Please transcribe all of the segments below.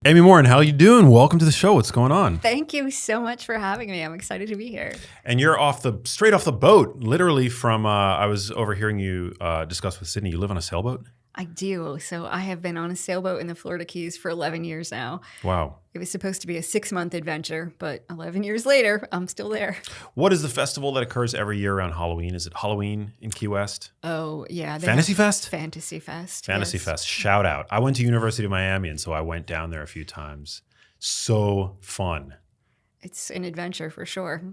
Amy Morin, how you doing? Welcome to the show. What's going on? Thank you so much for having me. I'm excited to be here. And you're straight off the boat, literally from, I was overhearing you discuss with Sydney. You live on a sailboat? I do. So I have been on a sailboat in the Florida Keys for 11 years now. Wow. It was supposed to be a 6-month adventure, but 11 years later, I'm still there. What is the festival that occurs every year around Halloween? Is it Halloween in Key West? Oh, yeah. Fantasy Fest? Fantasy Fest. Fantasy yes. Fest. Shout out. I went to University of Miami, and so I went down there a few times. So fun. It's an adventure for sure.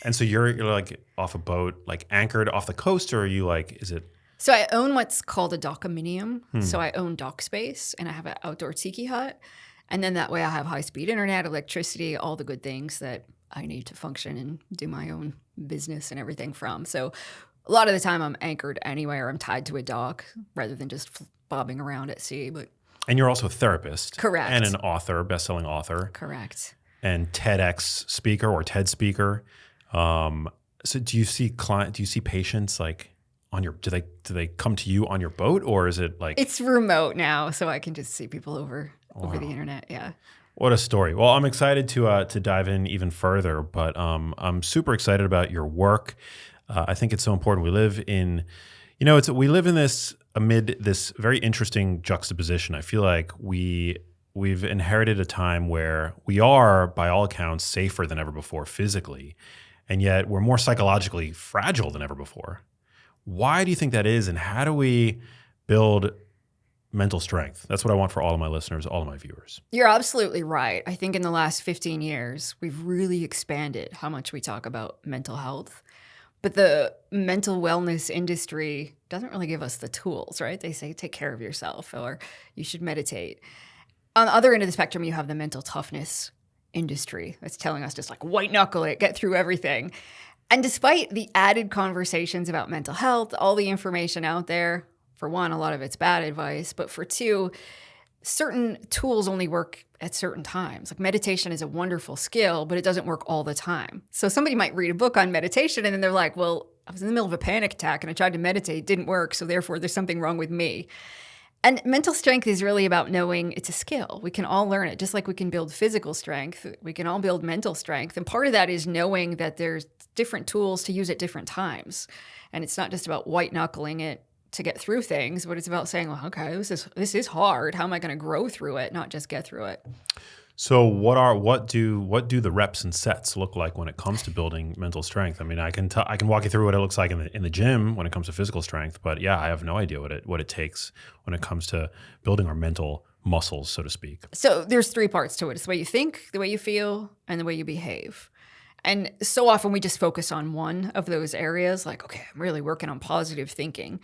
And so you're like off a boat, like anchored off the coast, or are you like, is it? So I own what's called a dockominium. So I own dock space and I have an outdoor tiki hut. And then that way I have high-speed internet, electricity, all the good things that I need to function and do my own business and everything from. So a lot of the time I'm anchored anywhere. I'm tied to a dock rather than just bobbing around at sea. And you're also a therapist. Correct. And an author, best-selling author. Correct. And TEDx speaker or TED speaker. So do you see patients like on your, do they come to you on your boat, or is it like? It's remote now, so I can just see people over the internet. Yeah. What a story. Well, I'm excited to dive in even further, but I'm super excited about your work. I think it's so important. We live in, amid this very interesting juxtaposition. I feel like we've inherited a time where we are, by all accounts, safer than ever before physically, and yet we're more psychologically fragile than ever before. Why do you think that is, and how do we build mental strength? That's what I want for all of my listeners, all of my viewers. You're absolutely right. I think in the last 15 years, we've really expanded how much we talk about mental health. But the mental wellness industry doesn't really give us the tools, right? They say, take care of yourself, or you should meditate. On the other end of the spectrum, you have the mental toughness industry that's telling us just like white-knuckle it, get through everything. And despite the added conversations about mental health, all the information out there, for one, a lot of it's bad advice, but for two, certain tools only work at certain times. Like meditation is a wonderful skill, but it doesn't work all the time. So somebody might read a book on meditation and then they're like, well, I was in the middle of a panic attack and I tried to meditate, it didn't work, so therefore there's something wrong with me. And mental strength is really about knowing it's a skill. We can all learn it. Just like we can build physical strength, we can all build mental strength. And part of that is knowing that there's different tools to use at different times. And it's not just about white-knuckling it to get through things, but it's about saying, well, okay, this is hard. How am I going to grow through it, not just get through it? So what do the reps and sets look like when it comes to building mental strength? I mean, I can walk you through what it looks like in the gym when it comes to physical strength, but yeah, I have no idea what it takes when it comes to building our mental muscles, so to speak. So there's 3 parts to it. It's the way you think, the way you feel, and the way you behave. And so often we just focus on one of those areas, like, okay, I'm really working on positive thinking.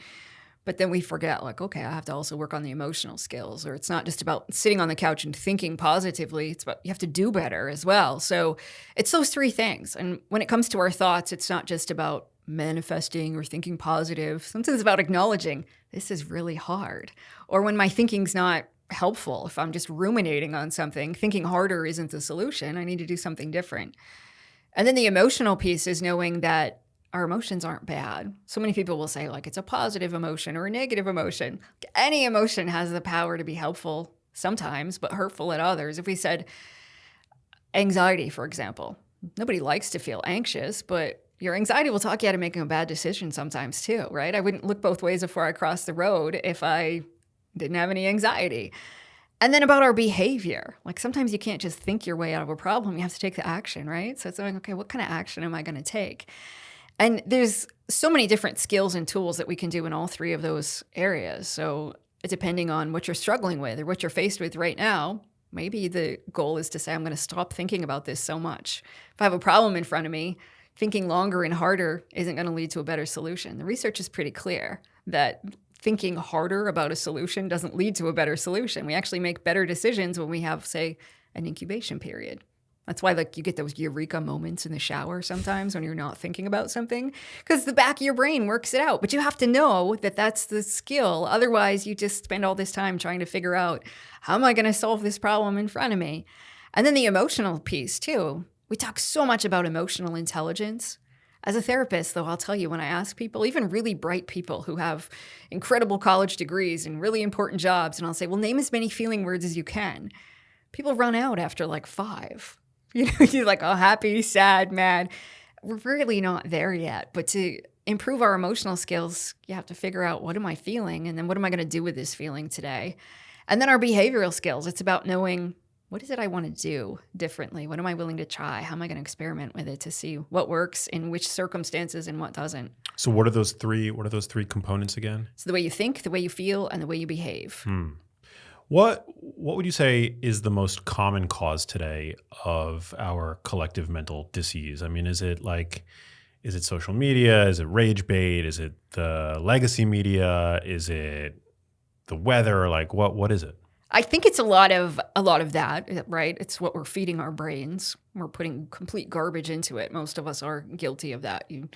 But then we forget, like, okay, I have to also work on the emotional skills, or it's not just about sitting on the couch and thinking positively. It's about you have to do better as well. So it's those 3 things. And when it comes to our thoughts, it's not just about manifesting or thinking positive. Sometimes it's about acknowledging this is really hard. Or when my thinking's not helpful, if I'm just ruminating on something, thinking harder isn't the solution. I need to do something different. And then the emotional piece is knowing that our emotions aren't bad. So many people will say, like, it's a positive emotion or a negative emotion. Any emotion has the power to be helpful sometimes, but hurtful at others. If we said anxiety, for example, nobody likes to feel anxious, but your anxiety will talk you out of making a bad decision sometimes too, right? I wouldn't look both ways before I crossed the road if I didn't have any anxiety. And then about our behavior, like sometimes you can't just think your way out of a problem. You have to take the action, right? So it's like, okay, what kind of action am I going to take? And there's so many different skills and tools that we can do in all 3 of those areas. So depending on what you're struggling with or what you're faced with right now, maybe the goal is to say, I'm going to stop thinking about this so much. If I have a problem in front of me, thinking longer and harder isn't going to lead to a better solution. The research is pretty clear that thinking harder about a solution doesn't lead to a better solution. We actually make better decisions when we have, say, an incubation period. That's why, like, you get those eureka moments in the shower sometimes when you're not thinking about something, because the back of your brain works it out. But you have to know that that's the skill. Otherwise, you just spend all this time trying to figure out, how am I going to solve this problem in front of me? And then the emotional piece, too. We talk so much about emotional intelligence. As a therapist, though, I'll tell you, when I ask people, even really bright people who have incredible college degrees and really important jobs, and I'll say, well, name as many feeling words as you can. People run out after like 5. You're like, oh, happy, sad, mad. We're really not there yet. But to improve our emotional skills, you have to figure out, what am I feeling? And then what am I going to do with this feeling today? And then our behavioral skills, it's about knowing, what is it I want to do differently? What am I willing to try? How am I going to experiment with it to see what works in which circumstances and what doesn't? So what are those three components again? So the way you think, the way you feel, and the way you behave. What would you say is the most common cause today of our collective mental disease? I mean, is it social media? Is it rage bait? Is it the legacy media? Is it the weather? Like what is it? I think it's a lot of that, right? It's what we're feeding our brains. We're putting complete garbage into it. Most of us are guilty of that. You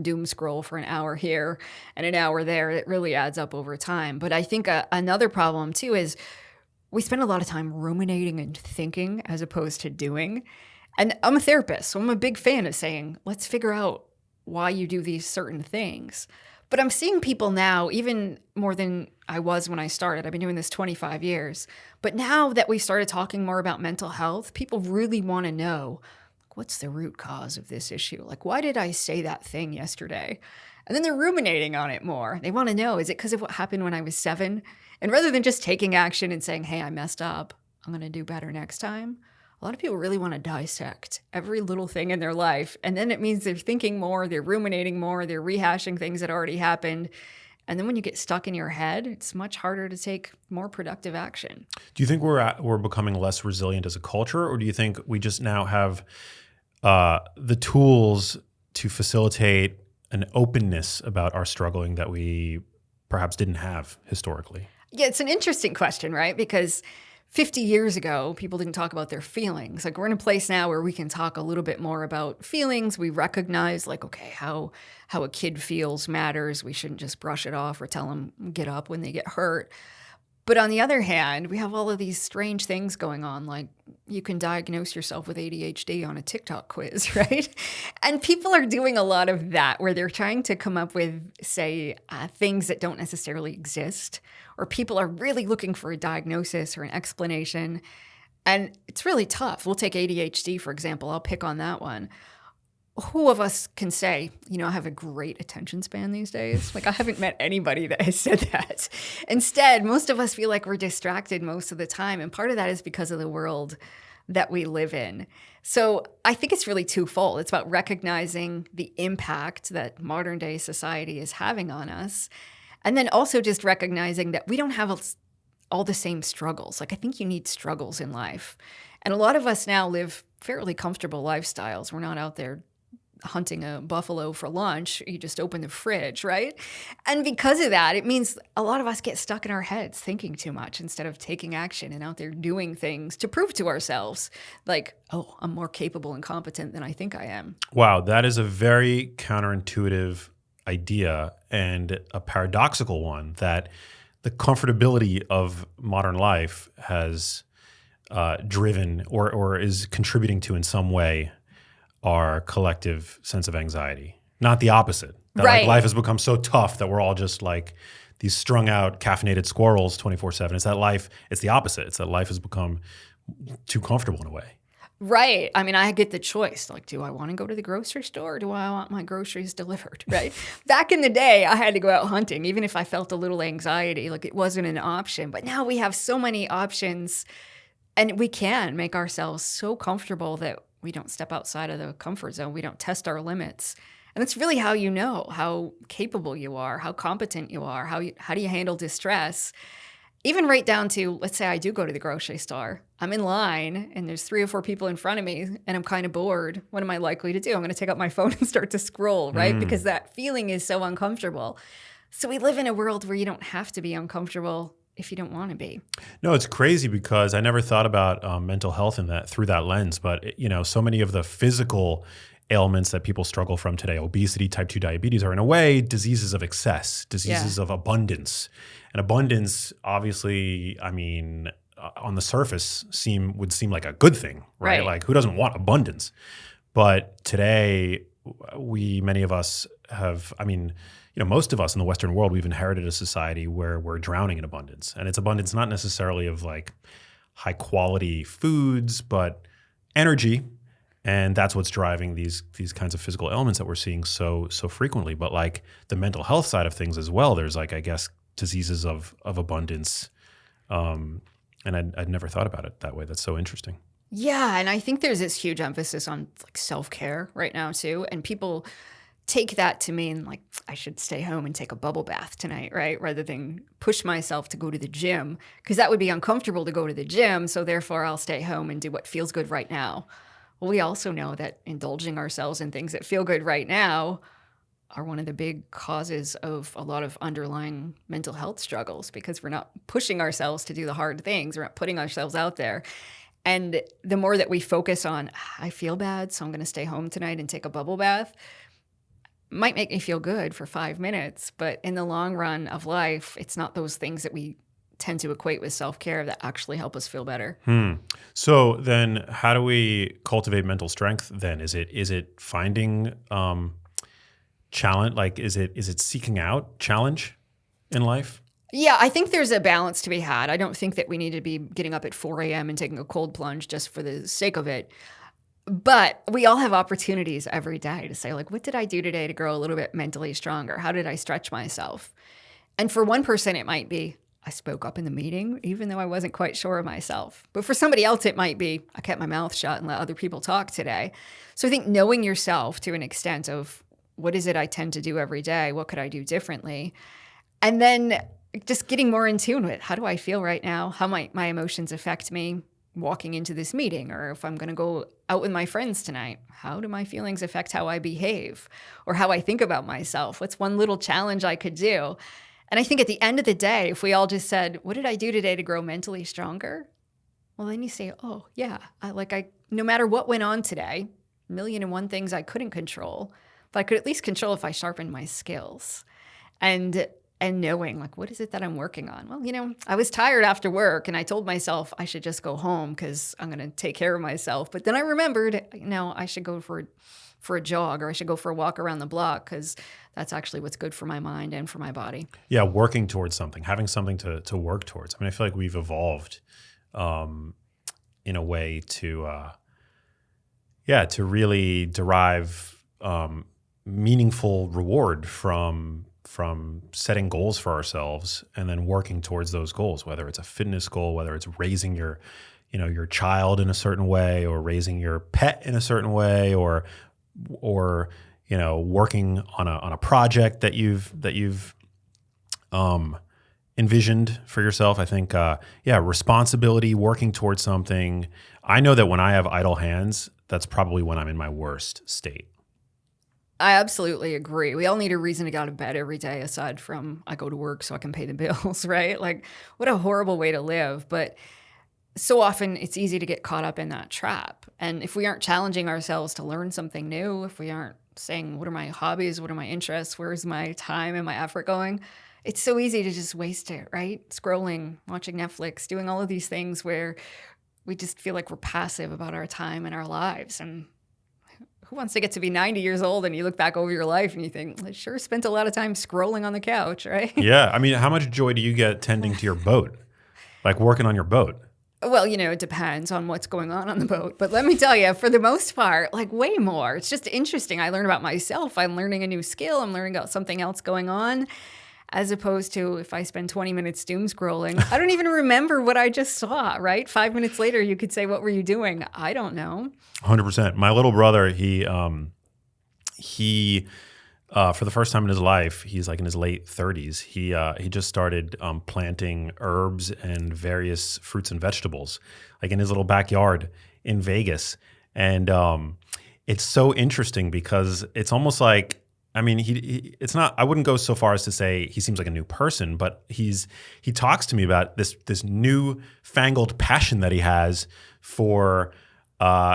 doom scroll for an hour here and an hour there. It really adds up over time. But I think another problem too is we spend a lot of time ruminating and thinking as opposed to doing. And I'm a therapist, so I'm a big fan of saying, let's figure out why you do these certain things. But I'm seeing people now, even more than I was when I started. I've been doing this 25 years. But now that we've started talking more about mental health, people really want to know, what's the root cause of this issue? Like, why did I say that thing yesterday? And then they're ruminating on it more. They want to know, is it because of what happened when I was 7? And rather than just taking action and saying, hey, I messed up, I'm going to do better next time, a lot of people really want to dissect every little thing in their life. And then it means they're thinking more, they're ruminating more, they're rehashing things that already happened. And then when you get stuck in your head, it's much harder to take more productive action. Do you think we're becoming less resilient as a culture, or do you think we just now have the tools to facilitate an openness about our struggling that we perhaps didn't have historically? Yeah, it's an interesting question, right? Because 50 years ago, people didn't talk about their feelings. Like, we're in a place now where we can talk a little bit more about feelings. We recognize, like, okay, how a kid feels matters. We shouldn't just brush it off or tell them get up when they get hurt. But on the other hand, we have all of these strange things going on. Like, you can diagnose yourself with ADHD on a TikTok quiz, right? And people are doing a lot of that, where they're trying to come up with, say, things that don't necessarily exist, or people are really looking for a diagnosis or an explanation. And it's really tough. We'll take ADHD, for example. I'll pick on that one. Who of us can say, I have a great attention span these days? Like, I haven't met anybody that has said that. Instead, most of us feel like we're distracted most of the time. And part of that is because of the world that we live in. So I think it's really twofold. It's about recognizing the impact that modern day society is having on us. And then also just recognizing that we don't have all the same struggles. Like, I think you need struggles in life. And a lot of us now live fairly comfortable lifestyles. We're not out there hunting a buffalo for lunch. You just open the fridge, right? And because of that, it means a lot of us get stuck in our heads thinking too much instead of taking action and out there doing things to prove to ourselves, like, oh, I'm more capable and competent than I think I am. Wow, that is a very counterintuitive idea and a paradoxical one, that the comfortability of modern life has driven or is contributing to in some way our collective sense of anxiety, not the opposite. That right. Like, life has become so tough that we're all just like these strung out, caffeinated squirrels 24/7. It's the opposite. It's that life has become too comfortable in a way. Right. I mean, I get the choice. Like, do I want to go to the grocery store, or do I want my groceries delivered, right? Back in the day, I had to go out hunting, even if I felt a little anxiety. Like, it wasn't an option. But now we have so many options, and we can make ourselves so comfortable that we don't step outside of the comfort zone. We don't test our limits. And that's really how you know how capable you are, how competent you are, how do you handle distress. Even right down to, let's say I do go to the grocery store. I'm in line and there's 3 or 4 people in front of me and I'm kind of bored. What am I likely to do? I'm going to take out my phone and start to scroll, right? Because that feeling is so uncomfortable. So we live in a world where you don't have to be uncomfortable if you don't want to be. No, it's crazy because I never thought about mental health through that lens. But so many of the physical ailments that people struggle from today, obesity, type 2 diabetes, are in a way diseases of excess, diseases of abundance. And abundance, obviously, I mean, on the surface, would seem like a good thing, right? Like, who doesn't want abundance? But today, many of us have, most of us in the Western world, we've inherited a society where we're drowning in abundance. And it's abundance not necessarily of like high quality foods, but energy. And that's what's driving these kinds of physical ailments that we're seeing so frequently. But like the mental health side of things as well, there's like, I guess, diseases of abundance. And I'd never thought about it that way. That's so interesting. Yeah, and I think there's this huge emphasis on like self-care right now too, and people take that to mean like I should stay home and take a bubble bath tonight, right? Rather than push myself to go to the gym, because that would be uncomfortable to go to the gym, so therefore I'll stay home and do what feels good right now. Well, we also know that indulging ourselves in things that feel good right now are one of the big causes of a lot of underlying mental health struggles, because we're not pushing ourselves to do the hard things. We're not putting ourselves out there. And the more that we focus on, I feel bad, so I'm going to stay home tonight and take a bubble bath, might make me feel good for 5 minutes. But in the long run of life, it's not those things that we tend to equate with self-care that actually help us feel better. So then how do we cultivate mental strength then? Is it finding challenge? Like, is it seeking out challenge in life? Yeah, I think there's a balance to be had. I don't think that we need to be getting up at 4 a.m. and taking a cold plunge just for the sake of it. But we all have opportunities every day to say, like, what did I do today to grow a little bit mentally stronger? How did I stretch myself? And for one person, it might be, I spoke up in the meeting, even though I wasn't quite sure of myself. But for somebody else, it might be, I kept my mouth shut and let other people talk today. So I think knowing yourself to an extent of what is it I tend to do every day? What could I do differently? And then just getting more in tune with how do I feel right now? How might my emotions affect me walking into this meeting? Or if I'm going to go out with my friends tonight, how do my feelings affect how I behave or how I think about myself? What's one little challenge I could do? And I think at the end of the day, if we all just said, what did I do today to grow mentally stronger? Well, then you say, oh yeah, no matter what went on today, 1,000,001 things I couldn't control, but I could at least control if I sharpened my skills. And knowing, like, what is it that I'm working on? Well, I was tired after work and I told myself I should just go home because I'm going to take care of myself. But then I remembered, I should go for a jog, or I should go for a walk around the block because that's actually what's good for my mind and for my body. Yeah, working towards something, having something to work towards. I mean, I feel like we've evolved in a way to really derive meaningful reward from setting goals for ourselves and then working towards those goals, whether it's a fitness goal, whether it's raising your child in a certain way, or raising your pet in a certain way, or working on a project that you've envisioned for yourself. I think responsibility, working towards something. I know that when I have idle hands, that's probably when I'm in my worst state. I absolutely agree. We all need a reason to get out of bed every day, aside from I go to work so I can pay the bills, right? Like, what a horrible way to live. But so often it's easy to get caught up in that trap. And if we aren't challenging ourselves to learn something new, if we aren't saying, what are my hobbies? What are my interests? Where's my time and my effort going? It's so easy to just waste it, right? Scrolling, watching Netflix, doing all of these things where we just feel like we're passive about our time and our lives. And who wants to get to be 90 years old and you look back over your life and you think, I sure spent a lot of time scrolling on the couch, right? Yeah. I mean, how much joy do you get tending to your boat? Like working on your boat? Well, it depends on what's going on the boat. But let me tell you, for the most part, like way more. It's just interesting. I learn about myself. I'm learning a new skill. I'm learning about something else going on. As opposed to if I spend 20 minutes doomscrolling, I don't even remember what I just saw, right? 5 minutes later, you could say, what were you doing? I don't know. 100%. My little brother, he for the first time in his life, he's like in his late 30s. He just started planting herbs and various fruits and vegetables, like in his little backyard in Vegas. And it's so interesting because it's almost like, I mean, it's not, I wouldn't go so far as to say he seems like a new person, but he talks to me about this new fangled passion that he has for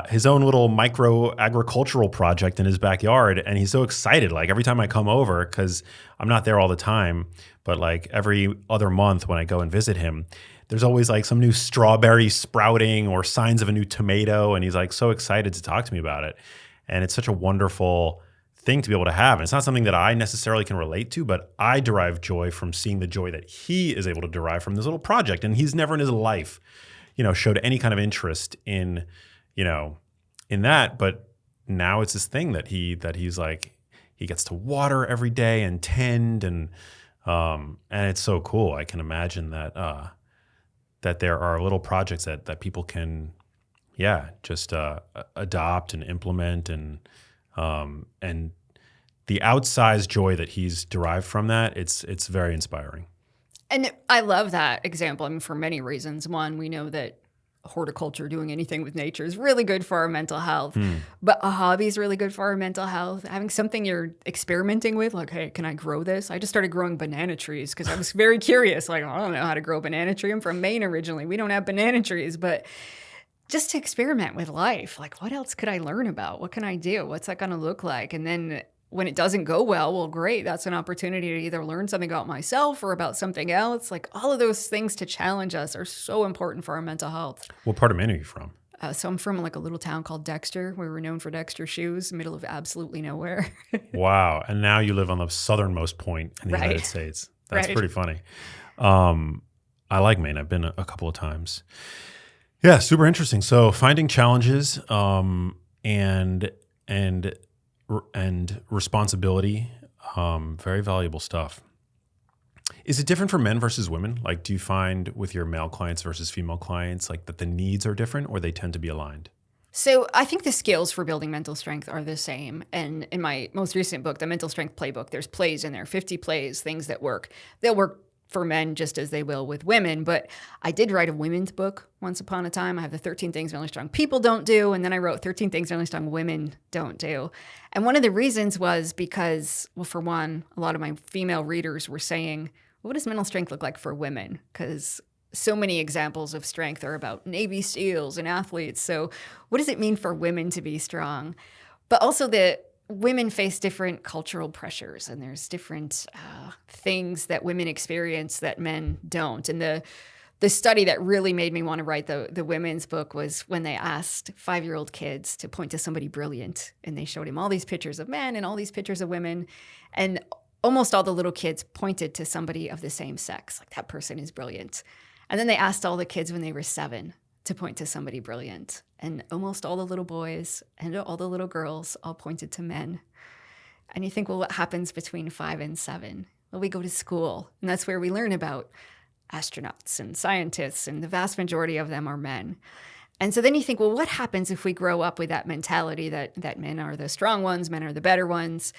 his own little micro agricultural project in his backyard. And he's so excited. Like every time I come over, because I'm not there all the time, but like every other month when I go and visit him, there's always like some new strawberry sprouting or signs of a new tomato. And he's like so excited to talk to me about it. And it's such a wonderful thing to be able to have. And it's not something that I necessarily can relate to, but I derive joy from seeing the joy that he is able to derive from this little project. And he's never in his life, showed any kind of interest in, in that. But now it's this thing that he's like, he gets to water every day and tend, and it's so cool. I can imagine that that there are little projects that people can, just adopt and implement, and the outsized joy that he's derived from that, it's very inspiring. And I love that example. I mean, for many reasons. One, we know that horticulture, doing anything with nature, is really good for our mental health. But a hobby is really good for our mental health. Having something you're experimenting with, like, hey, can I grow this? I just started growing banana trees because I was very curious. Like, I don't know how to grow a banana tree. I'm from Maine originally. We don't have banana trees, but just to experiment with life. Like, what else could I learn about? What can I do? What's that going to look like? And then when it doesn't go well, great. That's an opportunity to either learn something about myself or about something else. Like, all of those things to challenge us are so important for our mental health. What part of Maine are you from? So I'm from like a little town called Dexter. We were known for Dexter shoes, middle of absolutely nowhere. Wow. And now you live on the southernmost point in the United States. That's pretty funny. I like Maine. I've been a couple of times. Yeah, super interesting. So finding challenges and responsibility, very valuable stuff. Is it different for men versus women? Like, do you find with your male clients versus female clients, like, that the needs are different, or they tend to be aligned? So I think the skills for building mental strength are the same. And in my most recent book, the Mental Strength Playbook, there's plays in there, 50 plays, things that work. They'll work for men just as they will with women. But I did write a women's book once upon a time. I have the 13 things really strong people don't do. And then I wrote 13 things really strong women don't do. And one of the reasons was because, well, for one, a lot of my female readers were saying, what does mental strength look like for women? Because so many examples of strength are about Navy SEALs and athletes. So what does it mean for women to be strong? But also that women face different cultural pressures, and there's different things that women experience that men don't. And the study that really made me want to write the women's book was when they asked 5-year-old kids to point to somebody brilliant, and they showed him all these pictures of men and all these pictures of women, and almost all the little kids pointed to somebody of the same sex, like, that person is brilliant. And then they asked all the kids when they were 7 to point to somebody brilliant. And almost all the little boys and all the little girls all pointed to men. And you think, well, what happens between 5 and 7? Well, we go to school, and that's where we learn about astronauts and scientists, and the vast majority of them are men. And so then you think, well, what happens if we grow up with that mentality that men are the strong ones, men are the better ones?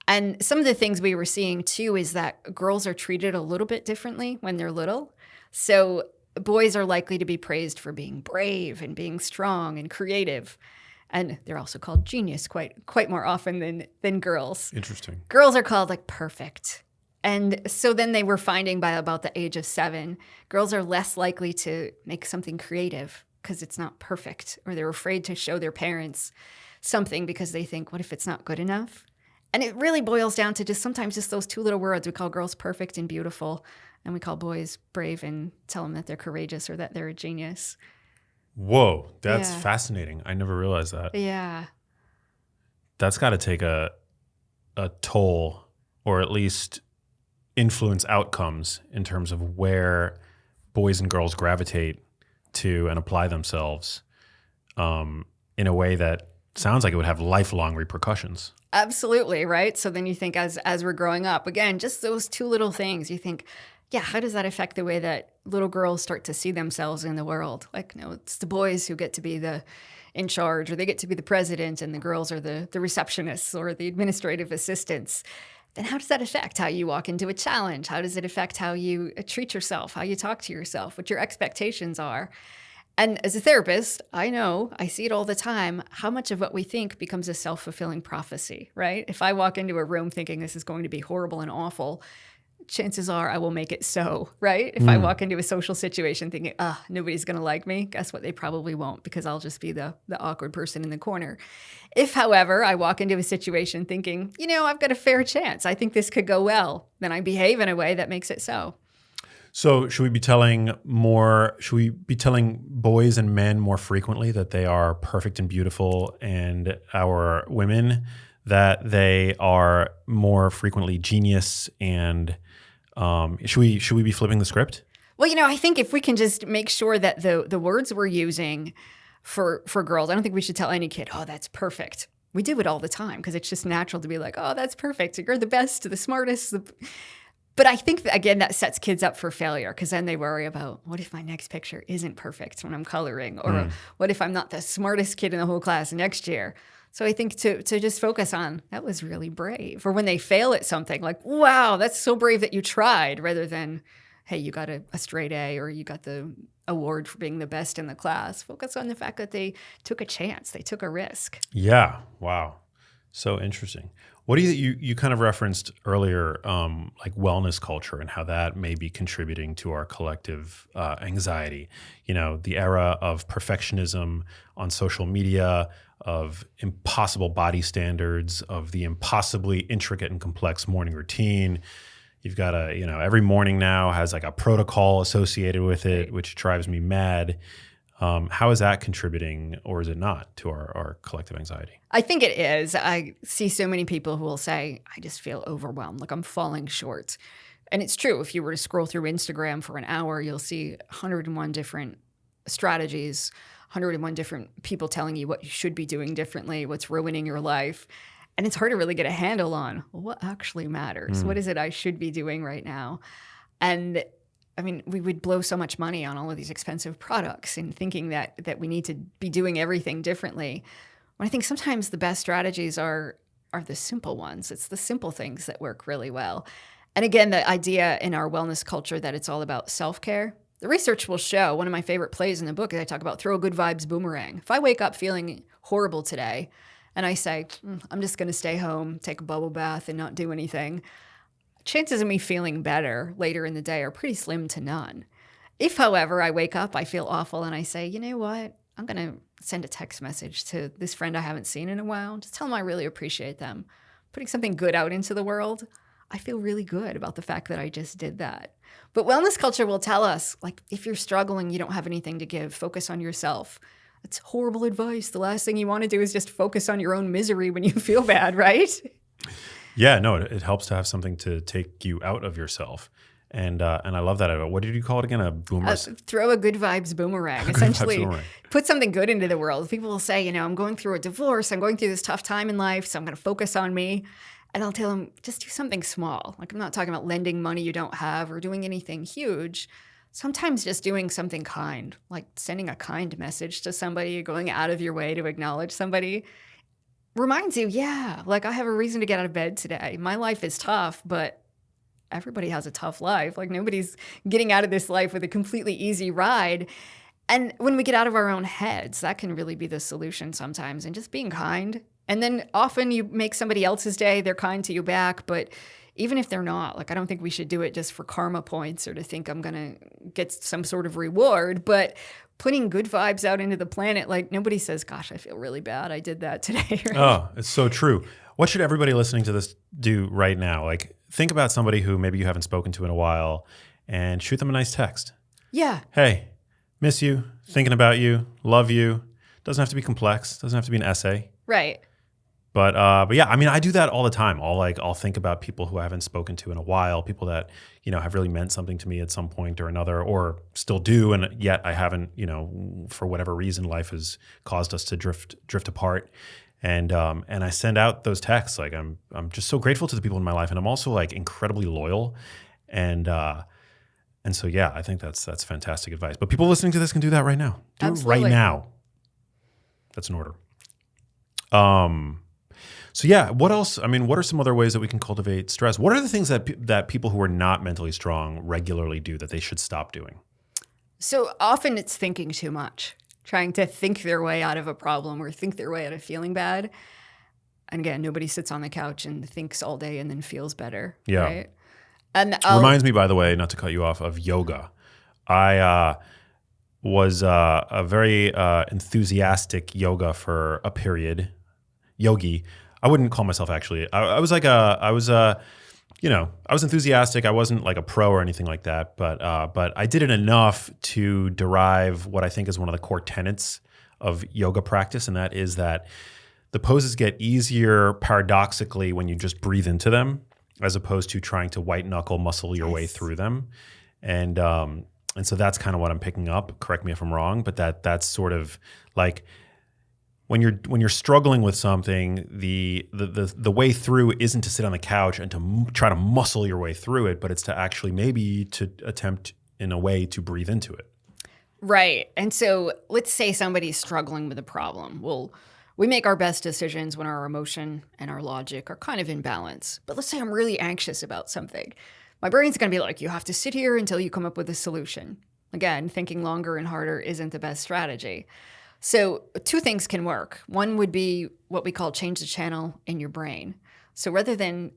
And some of the things we were seeing too is that girls are treated a little bit differently when they're little. So boys are likely to be praised for being brave and being strong and creative. And they're also called genius quite more often than girls. Interesting. Girls are called like perfect. And so then they were finding by about the age of 7, girls are less likely to make something creative because it's not perfect, or they're afraid to show their parents something because they think, what if it's not good enough? And it really boils down to sometimes just those 2 little words. We call girls perfect and beautiful, and we call boys brave and tell them that they're courageous or that they're a genius. Whoa, that's fascinating. I never realized that. Yeah. That's got to take a toll, or at least influence outcomes in terms of where boys and girls gravitate to and apply themselves in a way that sounds like it would have lifelong repercussions. Absolutely, right? So then you think as we're growing up, again, just those 2 little things, you think, yeah, how does that affect the way that little girls start to see themselves in the world? Like, no, it's the boys who get to be in charge, or they get to be the president, and the girls are the receptionists or the administrative assistants. Then how does that affect how you walk into a challenge? How does it affect how you treat yourself, how you talk to yourself, what your expectations are? And as a therapist, I know, I see it all the time, how much of what we think becomes a self-fulfilling prophecy, right? If I walk into a room thinking this is going to be horrible and awful, chances are I will make it so, right? If I walk into a social situation thinking, nobody's going to like me, guess what? They probably won't, because I'll just be the awkward person in the corner. If, however, I walk into a situation thinking, I've got a fair chance, I think this could go well, then I behave in a way that makes it so. So should we be telling boys and men more frequently that they are perfect and beautiful, and our women that they are more frequently genius? And should we be flipping the script? Well, I think if we can just make sure that the words we're using for girls, I don't think we should tell any kid, oh, that's perfect. We do it all the time because it's just natural to be like, oh, that's perfect. You're the best, the smartest. But I think, again, that sets kids up for failure because then they worry about, what if my next picture isn't perfect when I'm coloring? Or what if I'm not the smartest kid in the whole class next year? So I think to just focus on, that was really brave. Or when they fail at something, like, wow, that's so brave that you tried, rather than, hey, you got a straight A or you got the award for being the best in the class. Focus on the fact that they took a chance. They took a risk. Yeah. Wow. So interesting. What do you kind of referenced earlier, like wellness culture and how that may be contributing to our collective anxiety? The era of perfectionism on social media, of impossible body standards, of the impossibly intricate and complex morning routine. You've got every morning now has like a protocol associated with it, which drives me mad. How is that contributing, or is it not, to our collective anxiety? I think it is. I see so many people who will say, I just feel overwhelmed, like I'm falling short. And it's true. If you were to scroll through Instagram for an hour, you'll see 101 different strategies, 101 different people telling you what you should be doing differently, what's ruining your life. And it's hard to really get a handle on, well, what actually matters? What is it I should be doing right now? And I mean, we would blow so much money on all of these expensive products and thinking that we need to be doing everything differently. When I think sometimes the best strategies are the simple ones. It's the simple things that work really well. And again, the idea in our wellness culture that it's all about self-care. The research will show, one of my favorite plays in the book is I talk about throw a good vibes boomerang. If I wake up feeling horrible today and I say, I'm just going to stay home, take a bubble bath and not do anything, chances of me feeling better later in the day are pretty slim to none. If, however, I wake up, I feel awful, and I say, you know what? I'm going to send a text message to this friend I haven't seen in a while. Just tell them I really appreciate them. Putting something good out into the world, I feel really good about the fact that I just did that. But wellness culture will tell us, like, if you're struggling, you don't have anything to give, focus on yourself. That's horrible advice. The last thing you want to do is just focus on your own misery when you feel bad, right? Yeah, no, it helps to have something to take you out of yourself. And I love that. What did you call it again? A boomerang? Throw a good vibes boomerang. Essentially, put something good into the world. People will say, I'm going through a divorce. I'm going through this tough time in life, so I'm going to focus on me. And I'll tell them, just do something small. Like, I'm not talking about lending money you don't have or doing anything huge. Sometimes just doing something kind, like sending a kind message to somebody, going out of your way to acknowledge somebody, reminds you, like, I have a reason to get out of bed today. My life is tough, but everybody has a tough life. Like, nobody's getting out of this life with a completely easy ride. And when we get out of our own heads, that can really be the solution sometimes. And just being kind. And then often you make somebody else's day, they're kind to you back. But even if they're not, like, I don't think we should do it just for karma points or to think I'm going to get some sort of reward. But putting good vibes out into the planet, like, nobody says, gosh, I feel really bad, I did that today. Right? Oh, it's so true. What should everybody listening to this do right now? Like, think about somebody who maybe you haven't spoken to in a while and shoot them a nice text. Yeah. Hey, miss you, thinking about you, love you. Doesn't have to be complex. Doesn't have to be an essay. Right. But yeah, I mean, I do that all the time. I'll think about people who I haven't spoken to in a while, people that, have really meant something to me at some point or another, or still do, and yet I haven't, for whatever reason, life has caused us to drift apart. And I send out those texts. Like, I'm just so grateful to the people in my life, and I'm also like incredibly loyal. And so yeah, I think that's fantastic advice. But people listening to this can do that right now. Do Absolutely. it right now. That's an order. So yeah, what else? I mean, what are some other ways that we can cultivate stress? What are the things that people who are not mentally strong regularly do that they should stop doing? So often it's thinking too much, trying to think their way out of a problem or think their way out of feeling bad. And again, nobody sits on the couch and thinks all day and then feels better. Yeah. Right? And reminds me, by the way, not to cut you off, of yoga. I was a very enthusiastic yogi. I wouldn't call myself actually. I was enthusiastic. I wasn't like a pro or anything like that, but I did it enough to derive what I think is one of the core tenets of yoga practice, and that is that the poses get easier paradoxically when you just breathe into them, as opposed to trying to white knuckle muscle your way through them. And And so that's kind of what I'm picking up. Correct me if I'm wrong, but that's sort of like when you're struggling with something, the way through isn't to sit on the couch and to try to muscle your way through it, but it's to actually maybe to attempt in a way to breathe into it. Right. And so let's say somebody's struggling with a problem. Well, we make our best decisions when our emotion and our logic are kind of in balance. But let's say I'm really anxious about something. My brain's going to be like, you have to sit here until you come up with a solution. Again, thinking longer and harder isn't the best strategy. So two things can work. One would be what we call change the channel in your brain. So rather than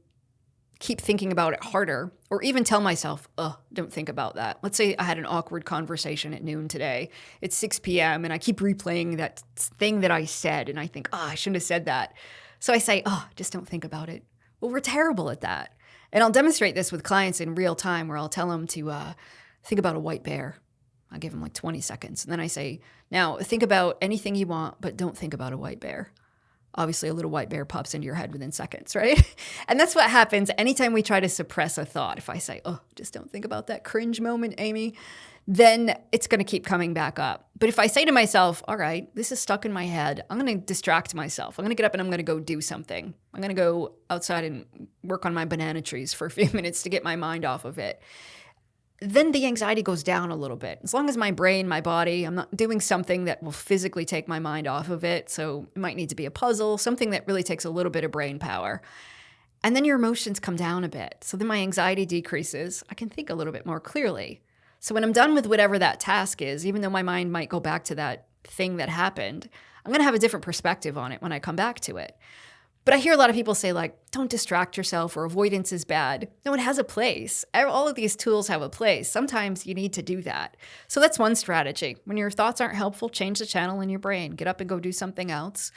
keep thinking about it harder, or even tell myself, don't think about that. Let's say I had an awkward conversation at noon today. It's 6 p.m. and I keep replaying that thing that I said, and I think, I shouldn't have said that. So I say, just don't think about it. Well, we're terrible at that. And I'll demonstrate this with clients in real time where I'll tell them to think about a white bear. I'll give them like 20 seconds. And then I say, now think about anything you want, but don't think about a white bear. Obviously, a little white bear pops into your head within seconds, right? And that's what happens anytime we try to suppress a thought. If I say, just don't think about that cringe moment, Amy, then it's going to keep coming back up. But if I say to myself, all right, this is stuck in my head, I'm going to distract myself. I'm going to get up and I'm going to go do something. I'm going to go outside and work on my banana trees for a few minutes to get my mind off of it. Then the anxiety goes down a little bit. As long as my brain, my body, I'm not doing something that will physically take my mind off of it. So it might need to be a puzzle, something that really takes a little bit of brain power. And then your emotions come down a bit. So then my anxiety decreases. I can think a little bit more clearly. So when I'm done with whatever that task is, even though my mind might go back to that thing that happened, I'm going to have a different perspective on it when I come back to it. But I hear a lot of people say, like, don't distract yourself or avoidance is bad. No, it has a place. All of these tools have a place. Sometimes you need to do that. So that's one strategy. When your thoughts aren't helpful, change the channel in your brain. Get up and go do something else.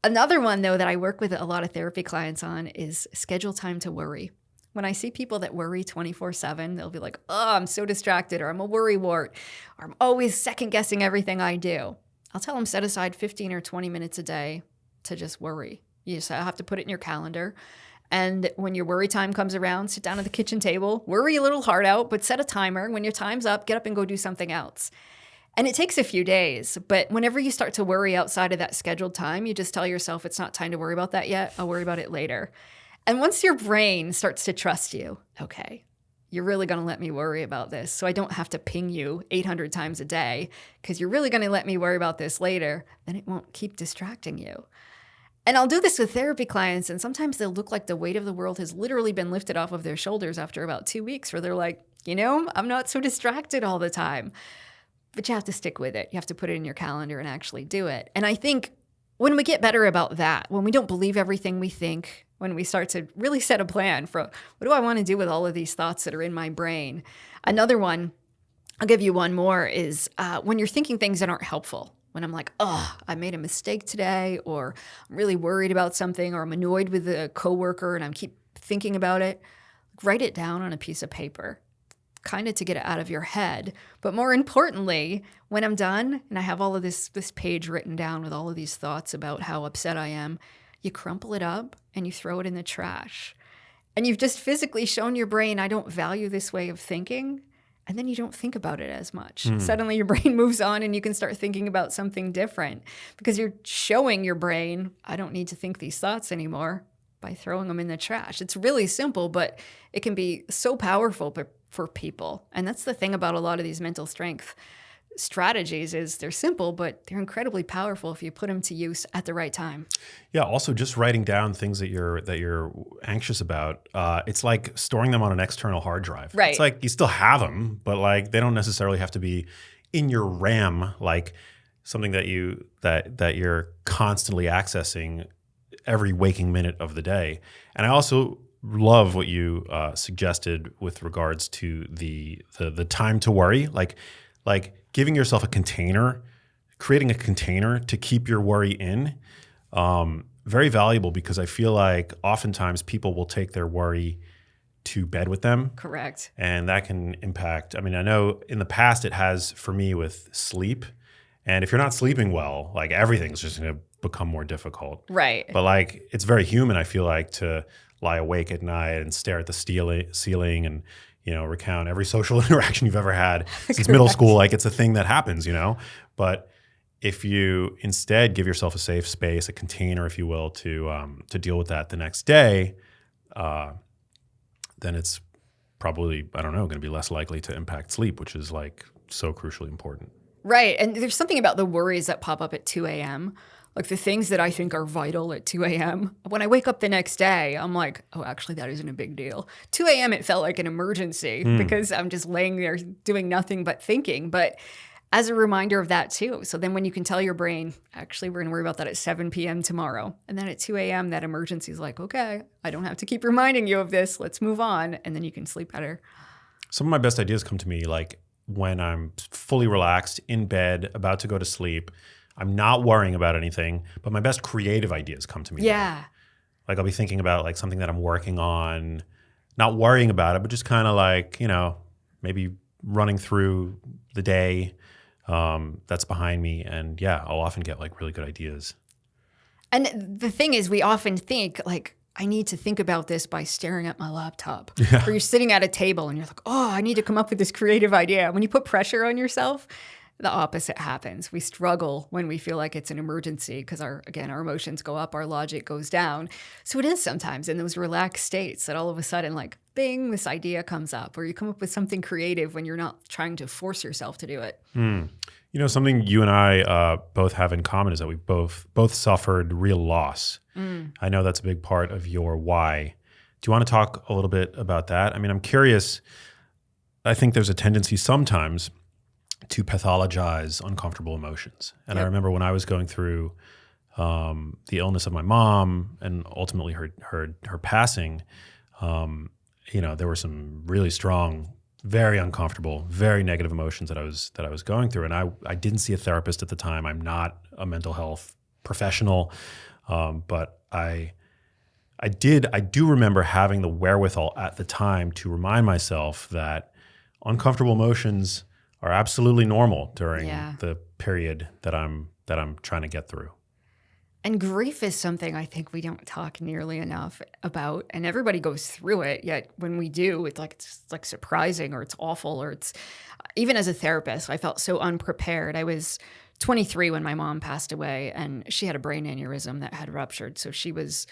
Another one, though, that I work with a lot of therapy clients on is schedule time to worry. When I see people that worry 24/7, they'll be like, I'm so distracted, or I'm a worrywart, or I'm always second-guessing everything I do. I'll tell them set aside 15 or 20 minutes a day to just worry. You just have to put it in your calendar. And when your worry time comes around, sit down at the kitchen table, worry a little hard out, but set a timer. When your time's up, get up and go do something else. And it takes a few days, but whenever you start to worry outside of that scheduled time, you just tell yourself it's not time to worry about that yet. I'll worry about it later. And once your brain starts to trust you, okay, you're really going to let me worry about this, so I don't have to ping you 800 times a day because you're really going to let me worry about this later, then it won't keep distracting you. And I'll do this with therapy clients, and sometimes they'll look like the weight of the world has literally been lifted off of their shoulders after about 2 weeks, where they're like, I'm not so distracted all the time. But you have to stick with it. You have to put it in your calendar and actually do it. And I think when we get better about that, when we don't believe everything we think, when we start to really set a plan for what do I want to do with all of these thoughts that are in my brain. Another one, I'll give you one more, is when you're thinking things that aren't helpful. When I'm like, I made a mistake today, or I'm really worried about something, or I'm annoyed with a coworker and I keep thinking about it, write it down on a piece of paper, kind of to get it out of your head. But more importantly, when I'm done and I have all of this page written down with all of these thoughts about how upset I am, you crumple it up and you throw it in the trash. And you've just physically shown your brain, I don't value this way of thinking. And then you don't think about it as much. Suddenly your brain moves on and you can start thinking about something different because you're showing your brain, I don't need to think these thoughts anymore, by throwing them in the trash. It's really simple, but it can be so powerful for people. And that's the thing about a lot of these mental strength strategies is they're simple, but they're incredibly powerful if you put them to use at the right time. Yeah. Also, just writing down things that you're anxious about. It's like storing them on an external hard drive. Right. It's like you still have them, but like they don't necessarily have to be in your RAM, like something that you're constantly accessing every waking minute of the day. And I also love what you suggested with regards to the time to worry, like giving yourself a container, creating a container to keep your worry in. Very valuable because I feel like oftentimes people will take their worry to bed with them. Correct. And that can impact, I know in the past it has for me with sleep. And if you're not sleeping well, like everything's just going to become more difficult. Right. But like it's very human, I feel like, to lie awake at night and stare at the ceiling and recount every social interaction you've ever had since middle school. Like it's a thing that happens, but if you instead give yourself a safe space, a container, if you will, to deal with that the next day, then it's probably, I don't know, going to be less likely to impact sleep, which is like so crucially important. Right. And there's something about the worries that pop up at 2 a.m., like the things that I think are vital at 2 a.m. When I wake up the next day, I'm like, oh, actually, that isn't a big deal. 2 a.m., it felt like an emergency because I'm just laying there doing nothing but thinking. But as a reminder of that too. So then when you can tell your brain, actually, we're going to worry about that at 7 p.m. tomorrow. And then at 2 a.m., that emergency is like, okay, I don't have to keep reminding you of this. Let's move on. And then you can sleep better. Some of my best ideas come to me like when I'm fully relaxed, in bed, about to go to sleep. I'm not worrying about anything, but my best creative ideas come to me. Yeah. Then. Like I'll be thinking about like something that I'm working on, not worrying about it, but just kind of like, maybe running through the day that's behind me. And yeah, I'll often get like really good ideas. And the thing is, we often think like, I need to think about this by staring at my laptop. Yeah. Or you're sitting at a table and you're like, oh, I need to come up with this creative idea. When you put pressure on yourself, the opposite happens. We struggle when we feel like it's an emergency because our emotions go up, our logic goes down. So it is sometimes in those relaxed states that all of a sudden like, bing, this idea comes up, or you come up with something creative when you're not trying to force yourself to do it. Something you and I both have in common is that we've both suffered real loss. I know that's a big part of your why. Do you want to talk a little bit about that? I mean, I'm curious. I think there's a tendency sometimes to pathologize uncomfortable emotions. And I remember when I was going through the illness of my mom and ultimately her passing, there were some really strong, very uncomfortable, very negative emotions that I was going through. And I didn't see a therapist at the time. I'm not a mental health professional, but I do remember having the wherewithal at the time to remind myself that uncomfortable emotions are absolutely normal during the period that I'm trying to get through. And grief is something I think we don't talk nearly enough about, and everybody goes through it. Yet when we do, it's like surprising, or it's awful, or it's even as a therapist, I felt so unprepared. I was 23 when my mom passed away, and she had a brain aneurysm that had ruptured. So she was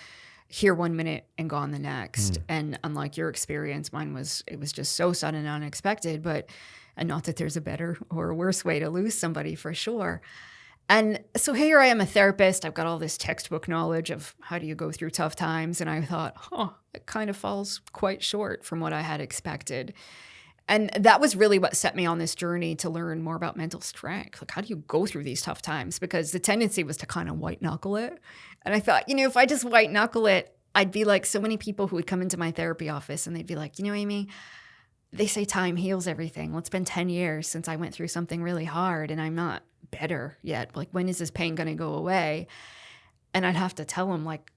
here 1 minute and gone the next. And unlike your experience, it was just so sudden and unexpected. And not that there's a better or a worse way to lose somebody, for sure. And so here I am, a therapist. I've got all this textbook knowledge of how do you go through tough times. And I thought, it kind of falls quite short from what I had expected. And that was really what set me on this journey to learn more about mental strength. Like, how do you go through these tough times? Because the tendency was to kind of white knuckle it. And I thought, if I just white knuckle it, I'd be like so many people who would come into my therapy office and they'd be like, Amy, they say time heals everything. Well, it's been 10 years since I went through something really hard and I'm not better yet. Like, when is this pain going to go away? And I'd have to tell them, like,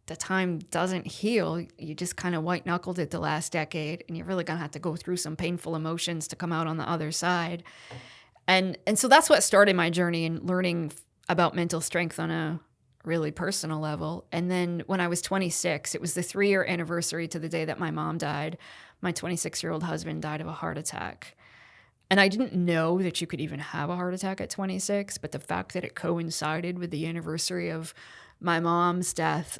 the time doesn't heal. You just kind of white knuckled it the last decade, and you're really going to have to go through some painful emotions to come out on the other side. And so that's what started my journey in learning about mental strength on a really personal level. And then when I was 26, it was the 3-year anniversary to the day that my mom died. My 26-year-old husband died of a heart attack. And I didn't know that you could even have a heart attack at 26, but the fact that it coincided with the anniversary of my mom's death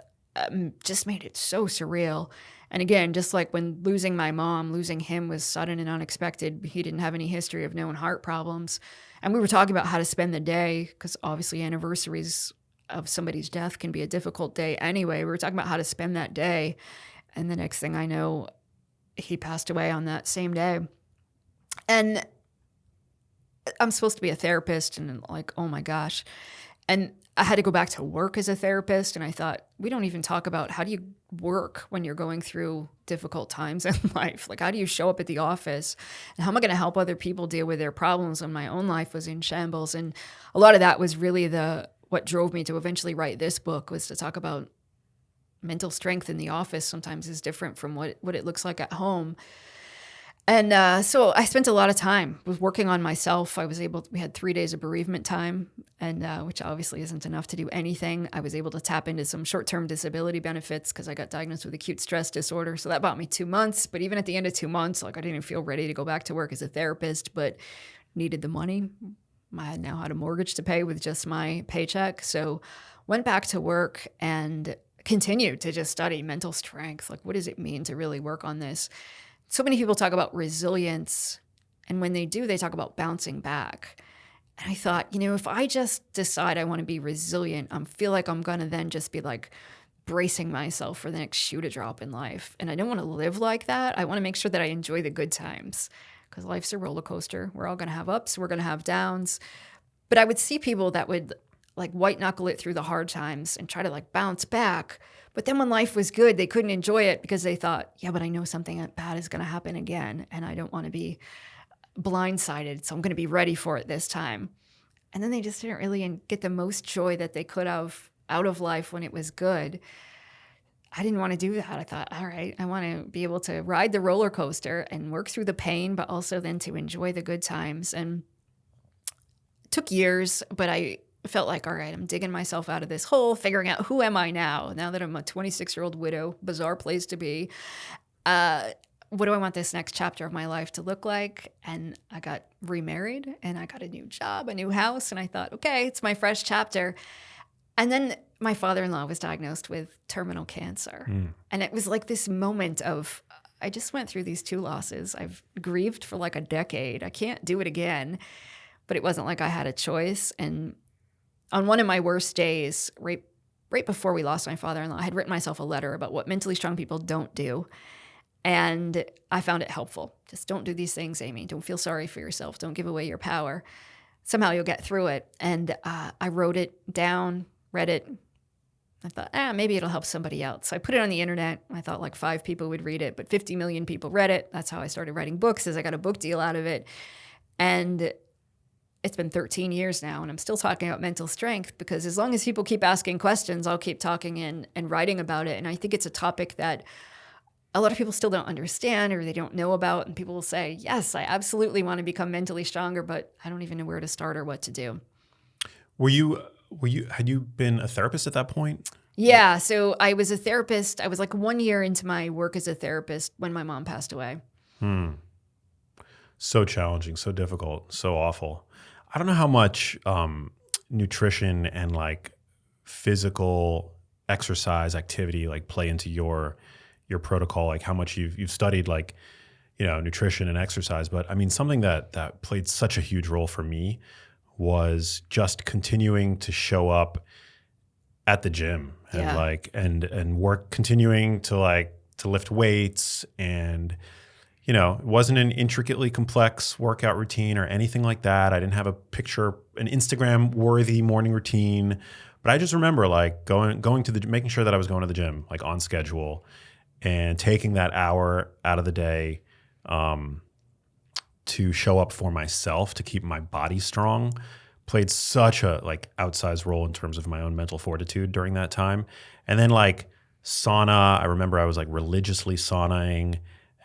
just made it so surreal. And again, just like when losing my mom, losing him was sudden and unexpected. He didn't have any history of known heart problems. And we were talking about how to spend the day, because obviously anniversaries of somebody's death can be a difficult day anyway. We were talking about how to spend that day. And the next thing I know, he passed away on that same day. And I'm supposed to be a therapist, and like, oh my gosh. And I had to go back to work as a therapist. And I thought, we don't even talk about how do you work when you're going through difficult times in life? Like, how do you show up at the office? And how am I going to help other people deal with their problems when my own life was in shambles? And a lot of that was really what drove me to eventually write this book, was to talk about mental strength in the office sometimes is different from what it looks like at home. And so I spent a lot of time was working on myself. We had 3 days of bereavement time, and which obviously isn't enough to do anything. I was able to tap into some short-term disability benefits because I got diagnosed with acute stress disorder. So that bought me 2 months. But even at the end of 2 months, like I didn't feel ready to go back to work as a therapist, but needed the money. I now had a mortgage to pay with just my paycheck. So went back to work and continued to just study mental strength. Like, what does it mean to really work on this? So many people talk about resilience, and when they do, they talk about bouncing back. And I thought, if I just decide I want to be resilient, I feel like I'm going to then just be like bracing myself for the next shoe to drop in life. And I don't want to live like that. I want to make sure that I enjoy the good times because life's a roller coaster. We're all going to have ups, we're going to have downs. But I would see people that would like white knuckle it through the hard times and try to like bounce back. But then when life was good, they couldn't enjoy it because they thought, yeah, but I know something bad is going to happen again. And I don't want to be blindsided. So I'm going to be ready for it this time. And then they just didn't really get the most joy that they could have out of life when it was good. I didn't want to do that. I thought, all right, I want to be able to ride the roller coaster and work through the pain, but also then to enjoy the good times. And it took years, but I felt like, all right, I'm digging myself out of this hole, figuring out who am I now that I'm a 26-year-old widow, bizarre place to be. What do I want this next chapter of my life to look like? And I got remarried and I got a new job, a new house. And I thought, okay, it's my fresh chapter. And then my father-in-law was diagnosed with terminal cancer. And it was like this moment of, I just went through these 2 losses. I've grieved for like a decade. I can't do it again. But it wasn't like I had a choice. And on one of my worst days, right before we lost my father-in-law, I had written myself a letter about what mentally strong people don't do. And I found it helpful. Just don't do these things, Amy. Don't feel sorry for yourself. Don't give away your power. Somehow you'll get through it. And I wrote it down, read it. I thought, maybe it'll help somebody else. I put it on the internet. I thought like 5 people would read it, but 50 million people read it. That's how I started writing books, as I got a book deal out of it. And it's been 13 years now, and I'm still talking about mental strength because as long as people keep asking questions, I'll keep talking and writing about it. And I think it's a topic that a lot of people still don't understand or they don't know about. And people will say, yes, I absolutely want to become mentally stronger, but I don't even know where to start or what to do. Had you been a therapist at that point? Yeah. So I was a therapist. I was like 1 year into my work as a therapist when my mom passed away. So challenging, so difficult, so awful. I don't know how much nutrition and like physical exercise activity like play into your protocol, like how much you've studied like, nutrition and exercise. But I mean, something that played such a huge role for me was just continuing to show up at the gym and and work, continuing to lift weights. And it wasn't an intricately complex workout routine or anything like that. I didn't have an Instagram worthy morning routine, but I just remember like going to making sure that I was going to the gym like on schedule and taking that hour out of the day to show up for myself, to keep my body strong, played such a like outsized role in terms of my own mental fortitude during that time. And then like sauna, I remember I was like religiously saunaing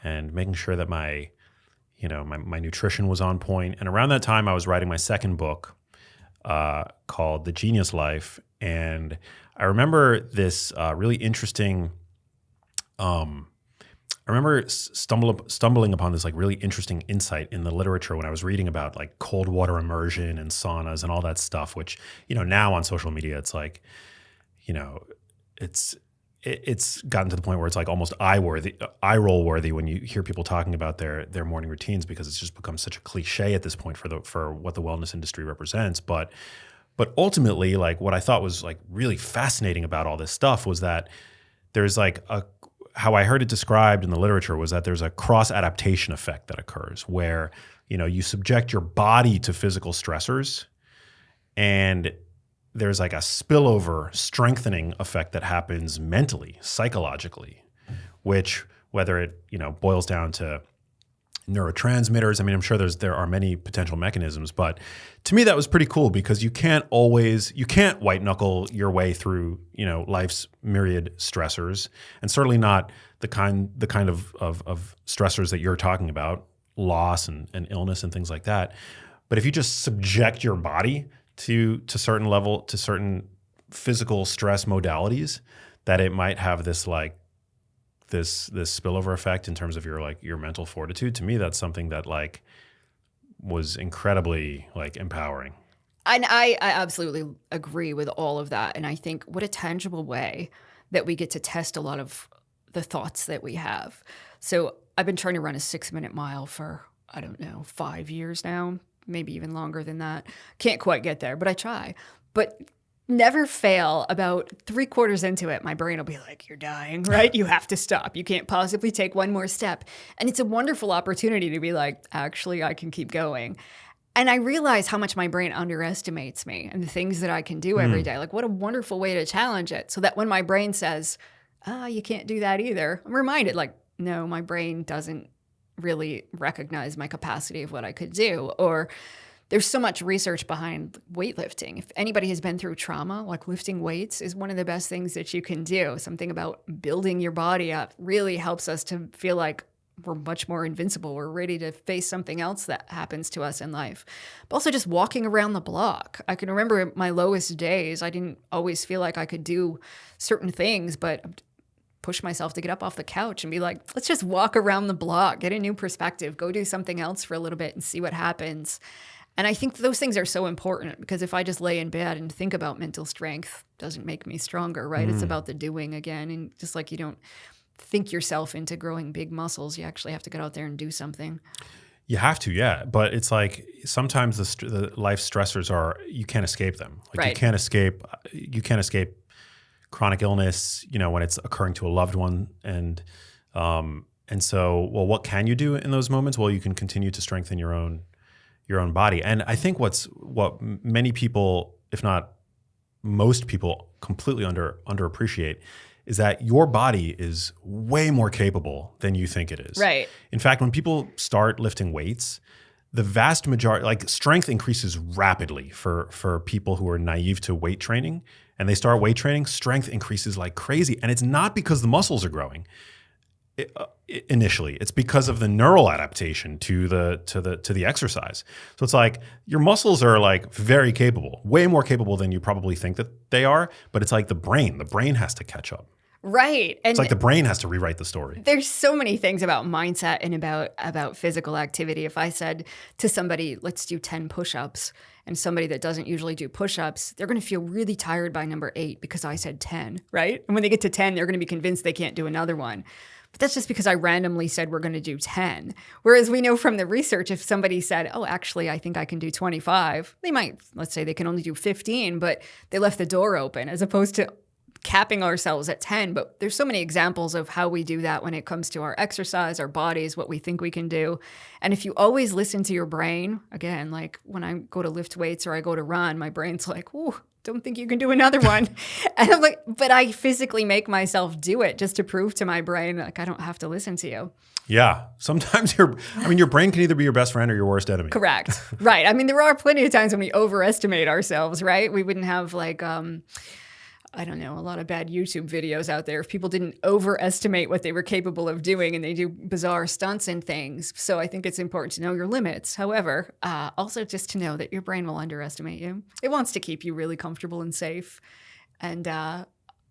and making sure that my nutrition was on point. And around that time, I was writing my second book called The Genius Life. And I remember this really interesting I remember stumbling upon this like really interesting insight in the literature when I was reading about like cold water immersion and saunas and all that stuff, which, now on social media, it's like, it's gotten to the point where it's like almost eye roll worthy when you hear people talking about their morning routines, because it's just become such a cliche at this point for what the wellness industry represents. But ultimately, like what I thought was like really fascinating about all this stuff was that there's like how I heard it described in the literature was that there's a cross-adaptation effect that occurs where, you subject your body to physical stressors and there's like a spillover strengthening effect that happens mentally, psychologically, which whether it, boils down to neurotransmitters. I mean, I'm sure there are many potential mechanisms, but to me that was pretty cool because you can't white knuckle your way through, life's myriad stressors, and certainly not the kind of stressors that you're talking about, loss and illness and things like that. But if you just subject your body to certain physical stress modalities, that it might have this like this spillover effect in terms of your mental fortitude. To me, that's something that like was incredibly like empowering. And I absolutely agree with all of that. And I think what a tangible way that we get to test a lot of the thoughts that we have. So I've been trying to run a 6-minute mile for, I don't know, 5 years now, maybe even longer than that. Can't quite get there, but I try. But never fail. About 3/4 into it, my brain will be like, you're dying, right? You have to stop. You can't possibly take one more step. And it's a wonderful opportunity to be like, actually, I can keep going. And I realize how much my brain underestimates me and the things that I can do every day. Like, what a wonderful way to challenge it. So that when my brain says, you can't do that either, I'm reminded, like, no, my brain doesn't really recognize my capacity of what I could do. Or there's so much research behind weightlifting. If anybody has been through trauma, like lifting weights is one of the best things that you can do. Something about building your body up really helps us to feel like we're much more invincible. We're ready to face something else that happens to us in life. But also just walking around the block. I can remember my lowest days. I didn't always feel like I could do certain things, but push myself to get up off the couch and be like, let's just walk around the block, get a new perspective, go do something else for a little bit and see what happens. And I think those things are so important because if I just lay in bed and think about mental strength, it doesn't make me stronger, right? It's about the doing again. And just like you don't think yourself into growing big muscles, you actually have to get out there and do something. You have to, yeah. But it's like sometimes the life stressors are, you can't escape them. Like Right. you can't escape chronic illness, when it's occurring to a loved one. And so, well, what can you do in those moments? Well, you can continue to strengthen your own body. And I think what many people, if not most people, completely underappreciate is that your body is way more capable than you think it is. Right. In fact, when people start lifting weights, the vast majority, like strength increases rapidly for people who are naive to weight training, and they start weight training, strength increases like crazy. And it's not because the muscles are growing. Initially, it's because of the neural adaptation to the exercise. So it's like your muscles are like very capable, way more capable than you probably think that they are. But it's like the brain has to catch up. Right. And It's like the brain has to rewrite the story. there's so many things about mindset and about physical activity. If I said to somebody, let's do 10 push-ups, and somebody that doesn't usually do push-ups, they're going to feel really tired by number 8 because I said 10, right? And when they get to 10, they're going to be convinced they can't do another one. But that's just because I randomly said we're going to do 10. Whereas we know from the research, if somebody said, oh, actually, I think I can do 25, they might, let's say they can only do 15, but they left the door open as opposed to capping ourselves at 10. But there's so many examples of how we do that when it comes to our exercise, our bodies, what we think we can do. And if you always listen to your brain, again, like when I go to lift weights or I go to run, my brain's like, ooh, don't think you can do another one. And I'm like, but I physically make myself do it just to prove to my brain, like, I don't have to listen to you. Yeah. Sometimes your brain can either be your best friend or your worst enemy. Correct. Right. I mean, there are plenty of times when we overestimate ourselves, right? We wouldn't have like, I don't know, a lot of bad YouTube videos out there if people didn't overestimate what they were capable of doing and they do bizarre stunts and things. So I think it's important to know your limits. However, also just to know that your brain will underestimate you. It wants to keep you really comfortable and safe, and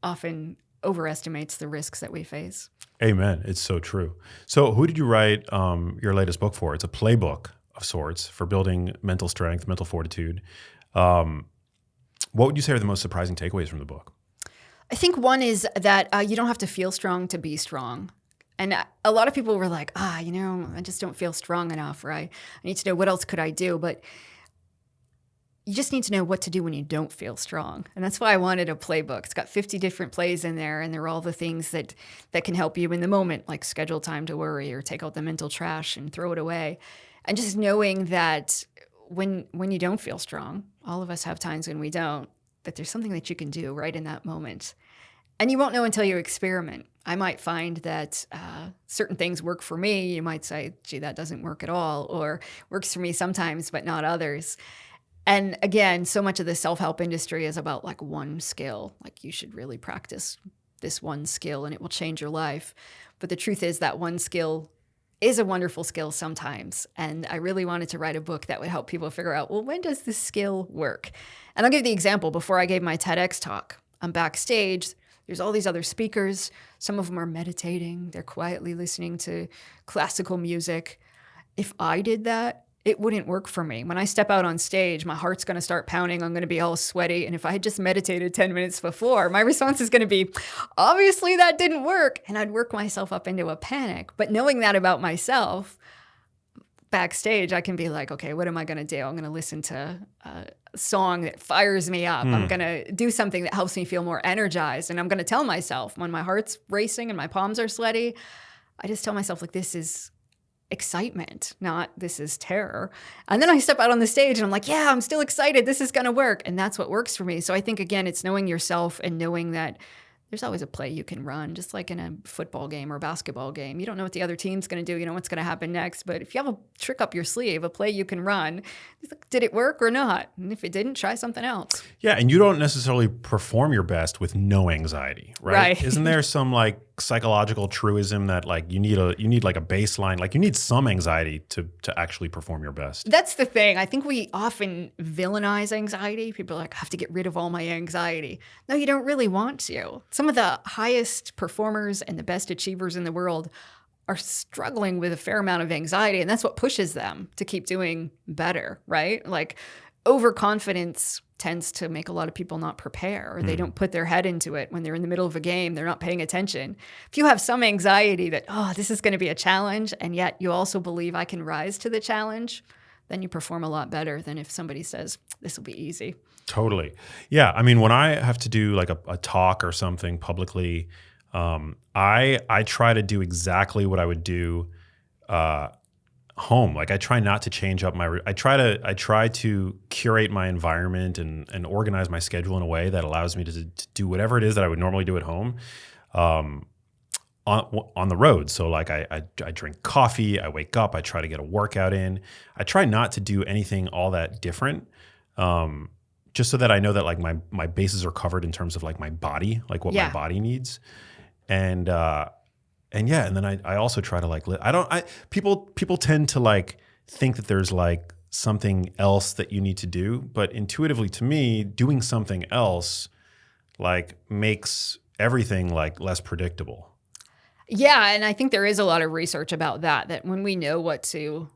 often overestimates the risks that we face. Amen. It's so true. So who did you write your latest book for? It's a playbook of sorts for building mental strength, mental fortitude. What would you say are the most surprising takeaways from the book? I think one is that you don't have to feel strong to be strong. And a lot of people were like, I just don't feel strong enough, right? I need to know what else could I do. But you just need to know what to do when you don't feel strong. And that's why I wanted a playbook. It's got 50 different plays in there, and they're all the things that can help you in the moment, like schedule time to worry or take out the mental trash and throw it away. And just knowing that when you don't feel strong, all of us have times when we don't, that there's something that you can do right in that moment. And you won't know until you experiment. I might find that certain things work for me. You might say, gee, that doesn't work at all, or works for me sometimes, but not others. And again, so much of the self-help industry is about like one skill. Like you should really practice this one skill and it will change your life. But the truth is that one skill is a wonderful skill sometimes. And I really wanted to write a book that would help people figure out, well, when does this skill work? And I'll give the example. Before I gave my TEDx talk, I'm backstage. There's all these other speakers. Some of them are meditating. They're quietly listening to classical music. If I did that, it wouldn't work for me. When I step out on stage, my heart's going to start pounding. I'm going to be all sweaty. And if I had just meditated 10 minutes before, my response is going to be, obviously that didn't work. And I'd work myself up into a panic. But knowing that about myself, backstage, I can be like, okay, what am I going to do? I'm going to listen to a song that fires me up. I'm going to do something that helps me feel more energized. And I'm going to tell myself when my heart's racing and my palms are sweaty, I just tell myself like, this is excitement, not this is terror. And then I step out on the stage and I'm like, yeah, I'm still excited. This is going to work. And that's what works for me. So I think, again, it's knowing yourself and knowing that there's always a play you can run, just like in a football game or a basketball game. You don't know what the other team's going to do. You know what's going to happen next. But if you have a trick up your sleeve, a play you can run, did it work or not? And if it didn't, try something else. Yeah, and you don't necessarily perform your best with no anxiety, right? Isn't there some like psychological truism that like you need like a baseline, like you need some anxiety to actually perform your best? That's the thing. I think we often villainize anxiety. People are like, I have to get rid of all my anxiety. No, you don't really want to. Some of the highest performers and the best achievers in the world are struggling with a fair amount of anxiety, and that's what pushes them to keep doing better, right? Like overconfidence tends to make a lot of people not prepare, or they don't put their head into it when they're in the middle of a game. They're not paying attention. If you have some anxiety that, oh, this is going to be a challenge, and yet you also believe I can rise to the challenge, then you perform a lot better than if somebody says, this will be easy. Totally. Yeah. I mean, when I have to do like a talk or something publicly, I try to do exactly what I would do home. Like I try not to change up I try to curate my environment and organize my schedule in a way that allows me to do whatever it is that I would normally do at home on the road. So like I drink coffee, I wake up, I try to get a workout in. I try not to do anything all that different. Just so that I know that like my bases are covered in terms of like my body, like what my body needs. And then I also try to like, people tend to like think that there's like something else that you need to do, but intuitively to me, doing something else like makes everything like less predictable. Yeah. And I think there is a lot of research about that when we know what to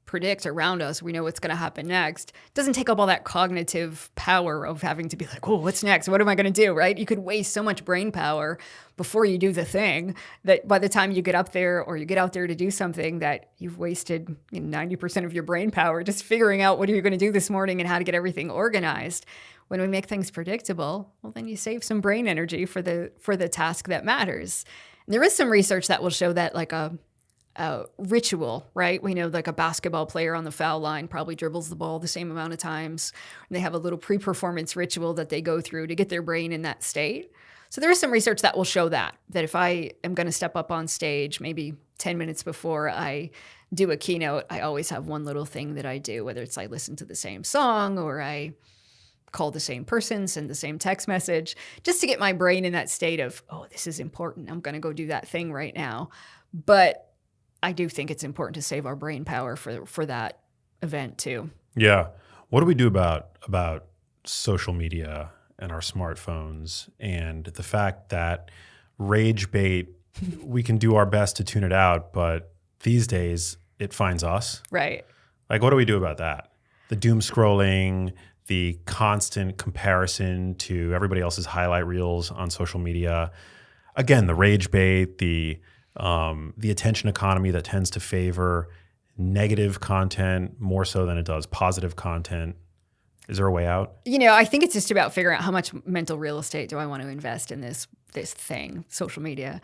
predict around us, we know what's going to happen next. It doesn't take up all that cognitive power of having to be like, oh, what's next? What am I going to do? Right? You could waste so much brain power before you do the thing that by the time you get up there or you get out there to do something that you've wasted 90% of your brain power just figuring out what are you going to do this morning and how to get everything organized. When we make things predictable, well, then you save some brain energy for the task that matters. And there is some research that will show that like a ritual, right? We know like a basketball player on the foul line probably dribbles the ball the same amount of times. And they have a little pre-performance ritual that they go through to get their brain in that state. So there is some research that will show that if I am going to step up on stage, maybe 10 minutes before I do a keynote, I always have one little thing that I do, whether it's I listen to the same song or I call the same person, send the same text message, just to get my brain in that state of, oh, this is important. I'm going to go do that thing right now. But I do think it's important to save our brain power for that event too. Yeah. What do we do about social media and our smartphones and the fact that rage bait, we can do our best to tune it out, but these days it finds us? Right. Like, what do we do about that? The doom scrolling, the constant comparison to everybody else's highlight reels on social media. Again, the rage bait, the attention economy that tends to favor negative content more so than it does positive content. Is there a way out? I think it's just about figuring out how much mental real estate do I want to invest in this thing, social media,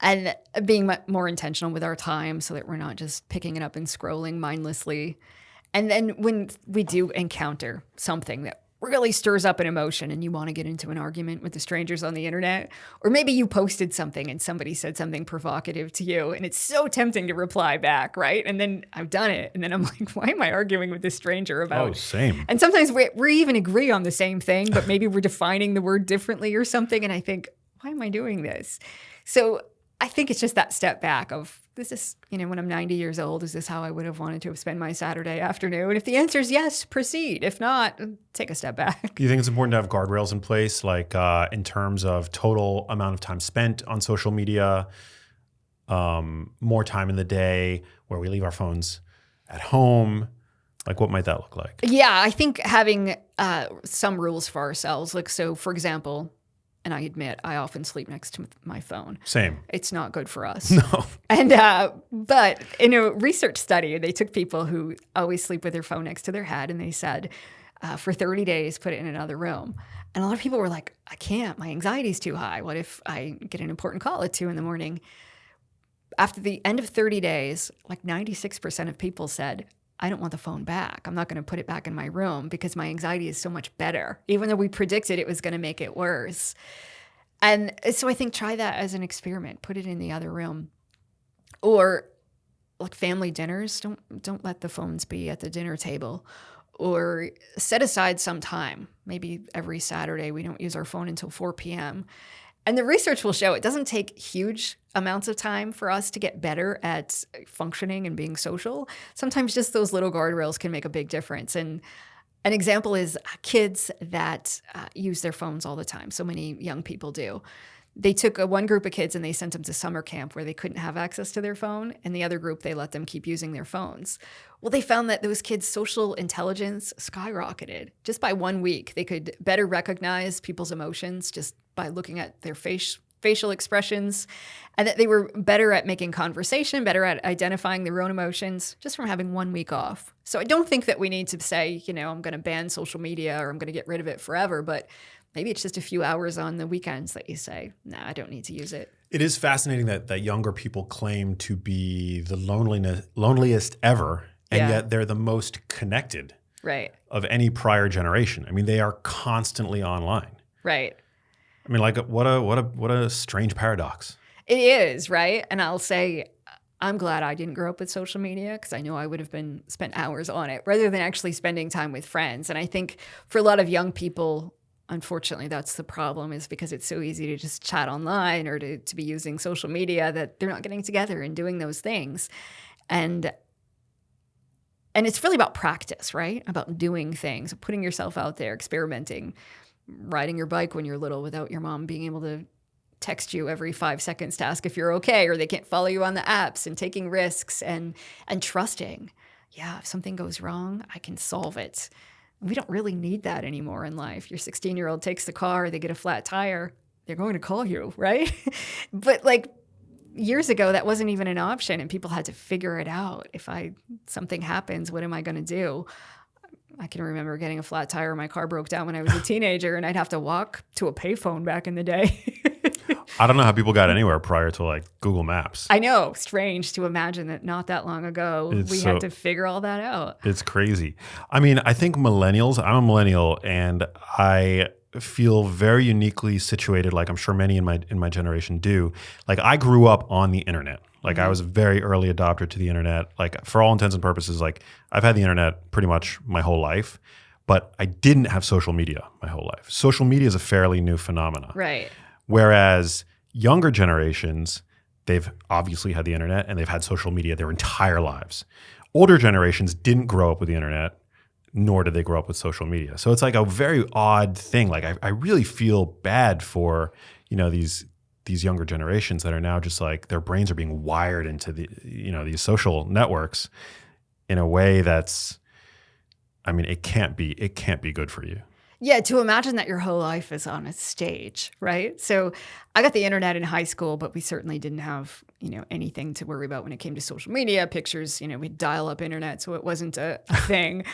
and being more intentional with our time so that we're not just picking it up and scrolling mindlessly. And then when we do encounter something that really stirs up an emotion and you want to get into an argument with the strangers on the internet, or maybe you posted something and somebody said something provocative to you and it's so tempting to reply back, right? And then I've done it and then I'm like, why am I arguing with this stranger about? Oh, same. And sometimes we even agree on the same thing, but maybe we're defining the word differently or something. And I think, why am I doing this? So I think it's just that step back of this is, when I'm 90 years old, is this how I would have wanted to have spent my Saturday afternoon? If the answer is yes, proceed. If not, take a step back. Do you think it's important to have guardrails in place, like in terms of total amount of time spent on social media, more time in the day where we leave our phones at home? Like, what might that look like? Yeah, I think having some rules for ourselves. Like, so for example, and I admit I often sleep next to my phone. Same. It's not good for us. No. And but in a research study, they took people who always sleep with their phone next to their head, and they said, for 30 days, put it in another room. And a lot of people were like, I can't. My anxiety's too high. What if I get an important call at 2 a.m? After the end of 30 days, like 96% of people said, I don't want the phone back. I'm not going to put it back in my room because my anxiety is so much better, even though we predicted it was going to make it worse. And so I think try that as an experiment. Put it in the other room. Or like family dinners, don't let the phones be at the dinner table. Or set aside some time. Maybe every Saturday we don't use our phone until 4 p.m. And the research will show it doesn't take huge amounts of time for us to get better at functioning and being social. Sometimes just those little guardrails can make a big difference. And an example is kids that use their phones all the time. So many young people do. They took one group of kids and they sent them to summer camp where they couldn't have access to their phone. And the other group, they let them keep using their phones. Well, they found that those kids' social intelligence skyrocketed. Just by 1 week, they could better recognize people's emotions just by looking at their facial expressions, and that they were better at making conversation, better at identifying their own emotions just from having 1 week off. So I don't think that we need to say, I'm going to ban social media or I'm going to get rid of it forever, but maybe it's just a few hours on the weekends that you say, nah, I don't need to use it. It is fascinating that younger people claim to be the loneliest ever, and yet they're the most connected of any prior generation. I mean, they are constantly online. Right. I mean, like, what a strange paradox. It is, right? And I'll say, I'm glad I didn't grow up with social media because I know I would have spent hours on it rather than actually spending time with friends. And I think for a lot of young people, unfortunately, that's the problem, is because it's so easy to just chat online or to be using social media that they're not getting together and doing those things. And it's really about practice, right? About doing things, putting yourself out there, experimenting, riding your bike when you're little without your mom being able to text you every 5 seconds to ask if you're okay, or they can't follow you on the apps, and taking risks and trusting. Yeah, if something goes wrong, I can solve it. We don't really need that anymore in life. Your 16-year-old takes the car, they get a flat tire, they're going to call you, right? But like years ago, that wasn't even an option, and people had to figure it out. If something happens, what am I going to do? I can remember getting a flat tire. My car broke down when I was a teenager, and I'd have to walk to a payphone back in the day. I don't know how people got anywhere prior to like Google Maps. I know. Strange to imagine that not that long ago, we had to figure all that out. It's crazy. I mean, I think millennials, I'm a millennial, and I feel very uniquely situated, like I'm sure many in my generation do. Like, I grew up on the internet. Like, I was a very early adopter to the internet. Like, for all intents and purposes, like, I've had the internet pretty much my whole life, but I didn't have social media my whole life. Social media is a fairly new phenomenon. Right. Whereas younger generations, they've obviously had the internet and they've had social media their entire lives. Older generations didn't grow up with the internet, nor did they grow up with social media. So it's like a very odd thing. Like, I really feel bad for, these younger generations that are now just like, their brains are being wired into these social networks in a way that's, I mean, it can't be good for you. Yeah, to imagine that your whole life is on a stage, right? So I got the internet in high school, but we certainly didn't have, anything to worry about when it came to social media, pictures, we'd dial up internet, so it wasn't a thing.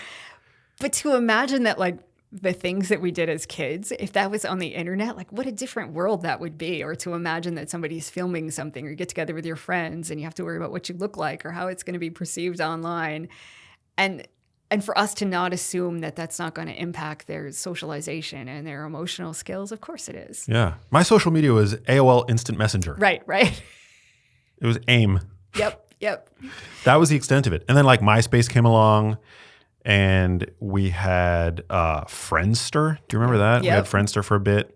But to imagine that, like, the things that we did as kids, if that was on the internet, like, what a different world that would be. Or to imagine that somebody's filming something, or you get together with your friends and you have to worry about what you look like or how it's going to be perceived online. And for us to not assume that that's not going to impact their socialization and their emotional skills, of course it is. Yeah. My social media was AOL Instant Messenger. Right. It was AIM. Yep. That was the extent of it. And then like MySpace came along, and we had Friendster. Do you remember that? Yep. We had Friendster for a bit.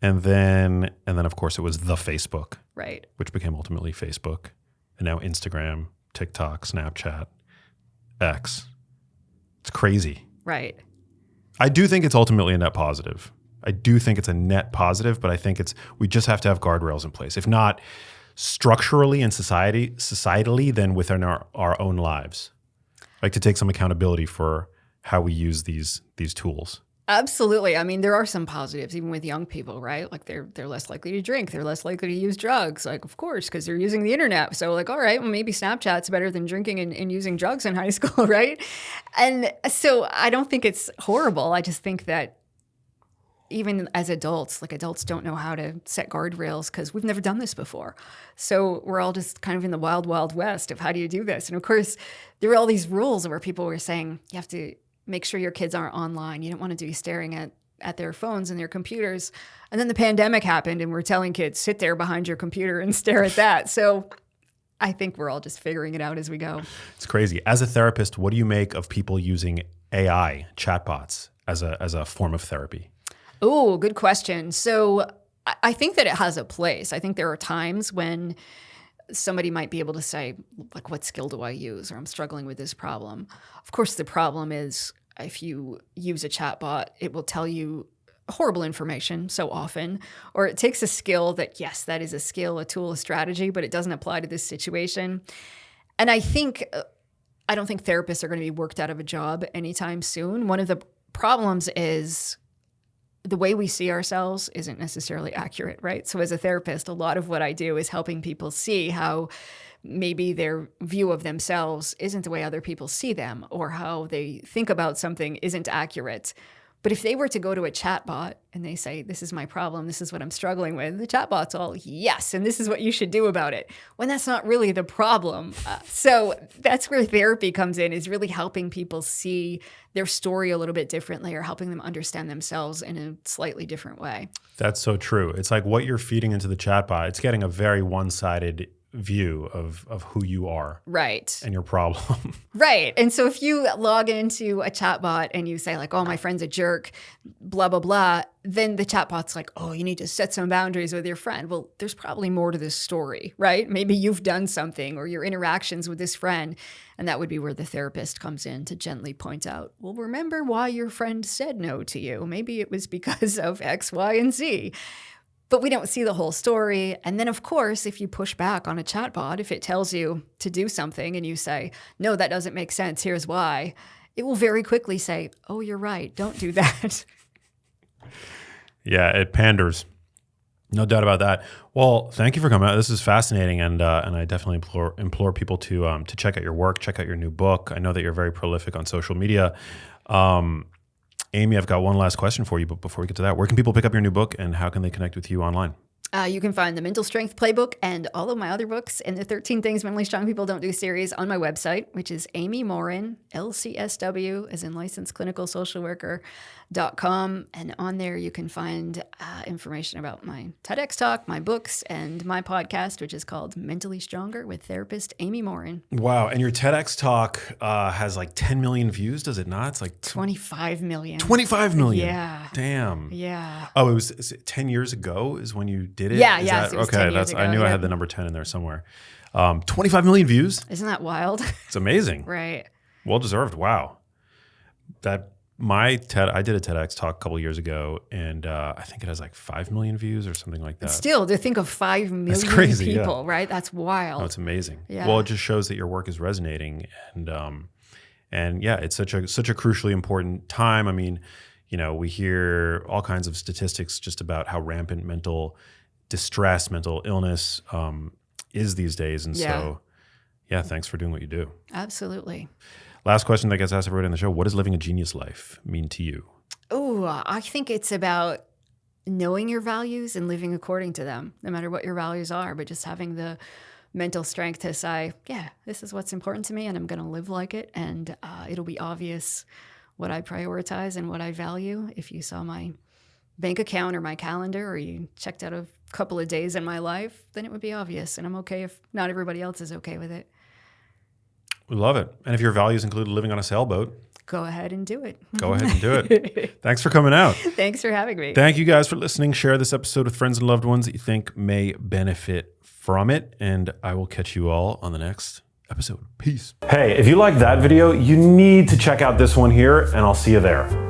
And then of course it was the Facebook. Right. Which became ultimately Facebook. and now Instagram, TikTok, Snapchat, X. It's crazy. Right. I do think it's ultimately a net positive. I do think it's a net positive, but I think we just have to have guardrails in place. If not structurally and societally, then within our own lives. Like to take some accountability for how we use these tools. Absolutely. I mean, there are some positives, even with young people, right? Like they're less likely to drink. They're less likely to use drugs. Like, of course, because they're using the internet. So like, all right, well, maybe Snapchat's better than drinking and using drugs in high school, right? And so I don't think it's horrible. I just think that even as adults, like adults don't know how to set guardrails because we've never done this before. So we're all just kind of in the wild, wild west of how do you do this? And of course, there were all these rules where people were saying you have to make sure your kids aren't online. You don't want to be staring at their phones and their computers. And then the pandemic happened and we're telling kids, sit there behind your computer and stare at that. So I think we're all just figuring it out as we go. It's crazy. As a therapist, what do you make of people using AI, chatbots, as a form of therapy? Oh, good question. So I think that it has a place. I think there are times when somebody might be able to say, like, what skill do I use? Or I'm struggling with this problem. Of course, the problem is if you use a chatbot, it will tell you horrible information so often, or it takes a skill that, yes, that is a skill, a tool, a strategy, but it doesn't apply to this situation. And I don't think therapists are going to be worked out of a job anytime soon. One of the problems is the way we see ourselves isn't necessarily accurate, right? So as a therapist, a lot of what I do is helping people see how maybe their view of themselves isn't the way other people see them, or how they think about something isn't accurate. But if they were to go to a chatbot and they say, this is my problem, this is what I'm struggling with, the chatbot's all, yes, and this is what you should do about it, when that's not really the problem. So that's where therapy comes in, is really helping people see their story a little bit differently, or helping them understand themselves in a slightly different way. That's so true. It's like what you're feeding into the chatbot, it's getting a very one-sided view of who you are. Right. And your problem. Right. And so if you log into a chatbot and you say like, oh, my friend's a jerk, blah, blah, blah, then the chatbot's like, oh, you need to set some boundaries with your friend. Well, there's probably more to this story, right? Maybe you've done something, or your interactions with this friend. And that would be where the therapist comes in to gently point out, well, remember why your friend said no to you. Maybe it was because of X, Y, and Z. But we don't see the whole story. And then, of course, if you push back on a chatbot, if it tells you to do something and you say, no, that doesn't make sense, here's why, it will very quickly say, oh, you're right, don't do that. Yeah, it panders. No doubt about that. Well, thank you for coming out. This is fascinating, and I definitely implore people to check out your work, check out your new book. I know that you're very prolific on social media. Amy, I've got one last question for you, but before we get to that, where can people pick up your new book and how can they connect with you online? You can find the Mental Strength Playbook and all of my other books in the 13 Things Mentally Strong People Don't Do series on my website, which is Amy Morin, LCSW, as in licensed clinical social worker.com. And on there, you can find information about my TEDx talk, my books, and my podcast, which is called Mentally Stronger with therapist Amy Morin. Wow. And your TEDx talk has like 10 million views, does it not? It's like 25 million. 25 million? Yeah. Damn. Yeah. Oh, is it 10 years ago is when you did it? Yeah, is yeah. That, it was okay, 10 years ago, I knew I had the number 10 in there somewhere. 25 million views? Isn't that wild? It's amazing. Right. Well deserved. Wow. I did a TEDx talk a couple of years ago, and I think it has like 5 million views or something like that. But still, to think of 5 million crazy, people, yeah. right? That's wild. Oh, it's amazing. Yeah. Well, it just shows that your work is resonating, and yeah, it's such a crucially important time. I mean, you know, we hear all kinds of statistics just about how rampant mental distress, mental illness is these days, and so yeah, thanks for doing what you do. Absolutely. Last question that gets asked everybody on the show: what does living a genius life mean to you? Oh, I think it's about knowing your values and living according to them, no matter what your values are, but just having the mental strength to say, yeah, this is what's important to me and I'm going to live like it. And it'll be obvious what I prioritize and what I value. If you saw my bank account or my calendar, or you checked out a couple of days in my life, then it would be obvious. And I'm okay if not everybody else is okay with it. We love it. And if your values include living on a sailboat, go ahead and do it. Go ahead and do it. Thanks for coming out. Thanks for having me. Thank you guys for listening. Share this episode with friends and loved ones that you think may benefit from it, and I will catch you all on the next episode. Peace. Hey, if you liked that video, you need to check out this one here, and I'll see you there.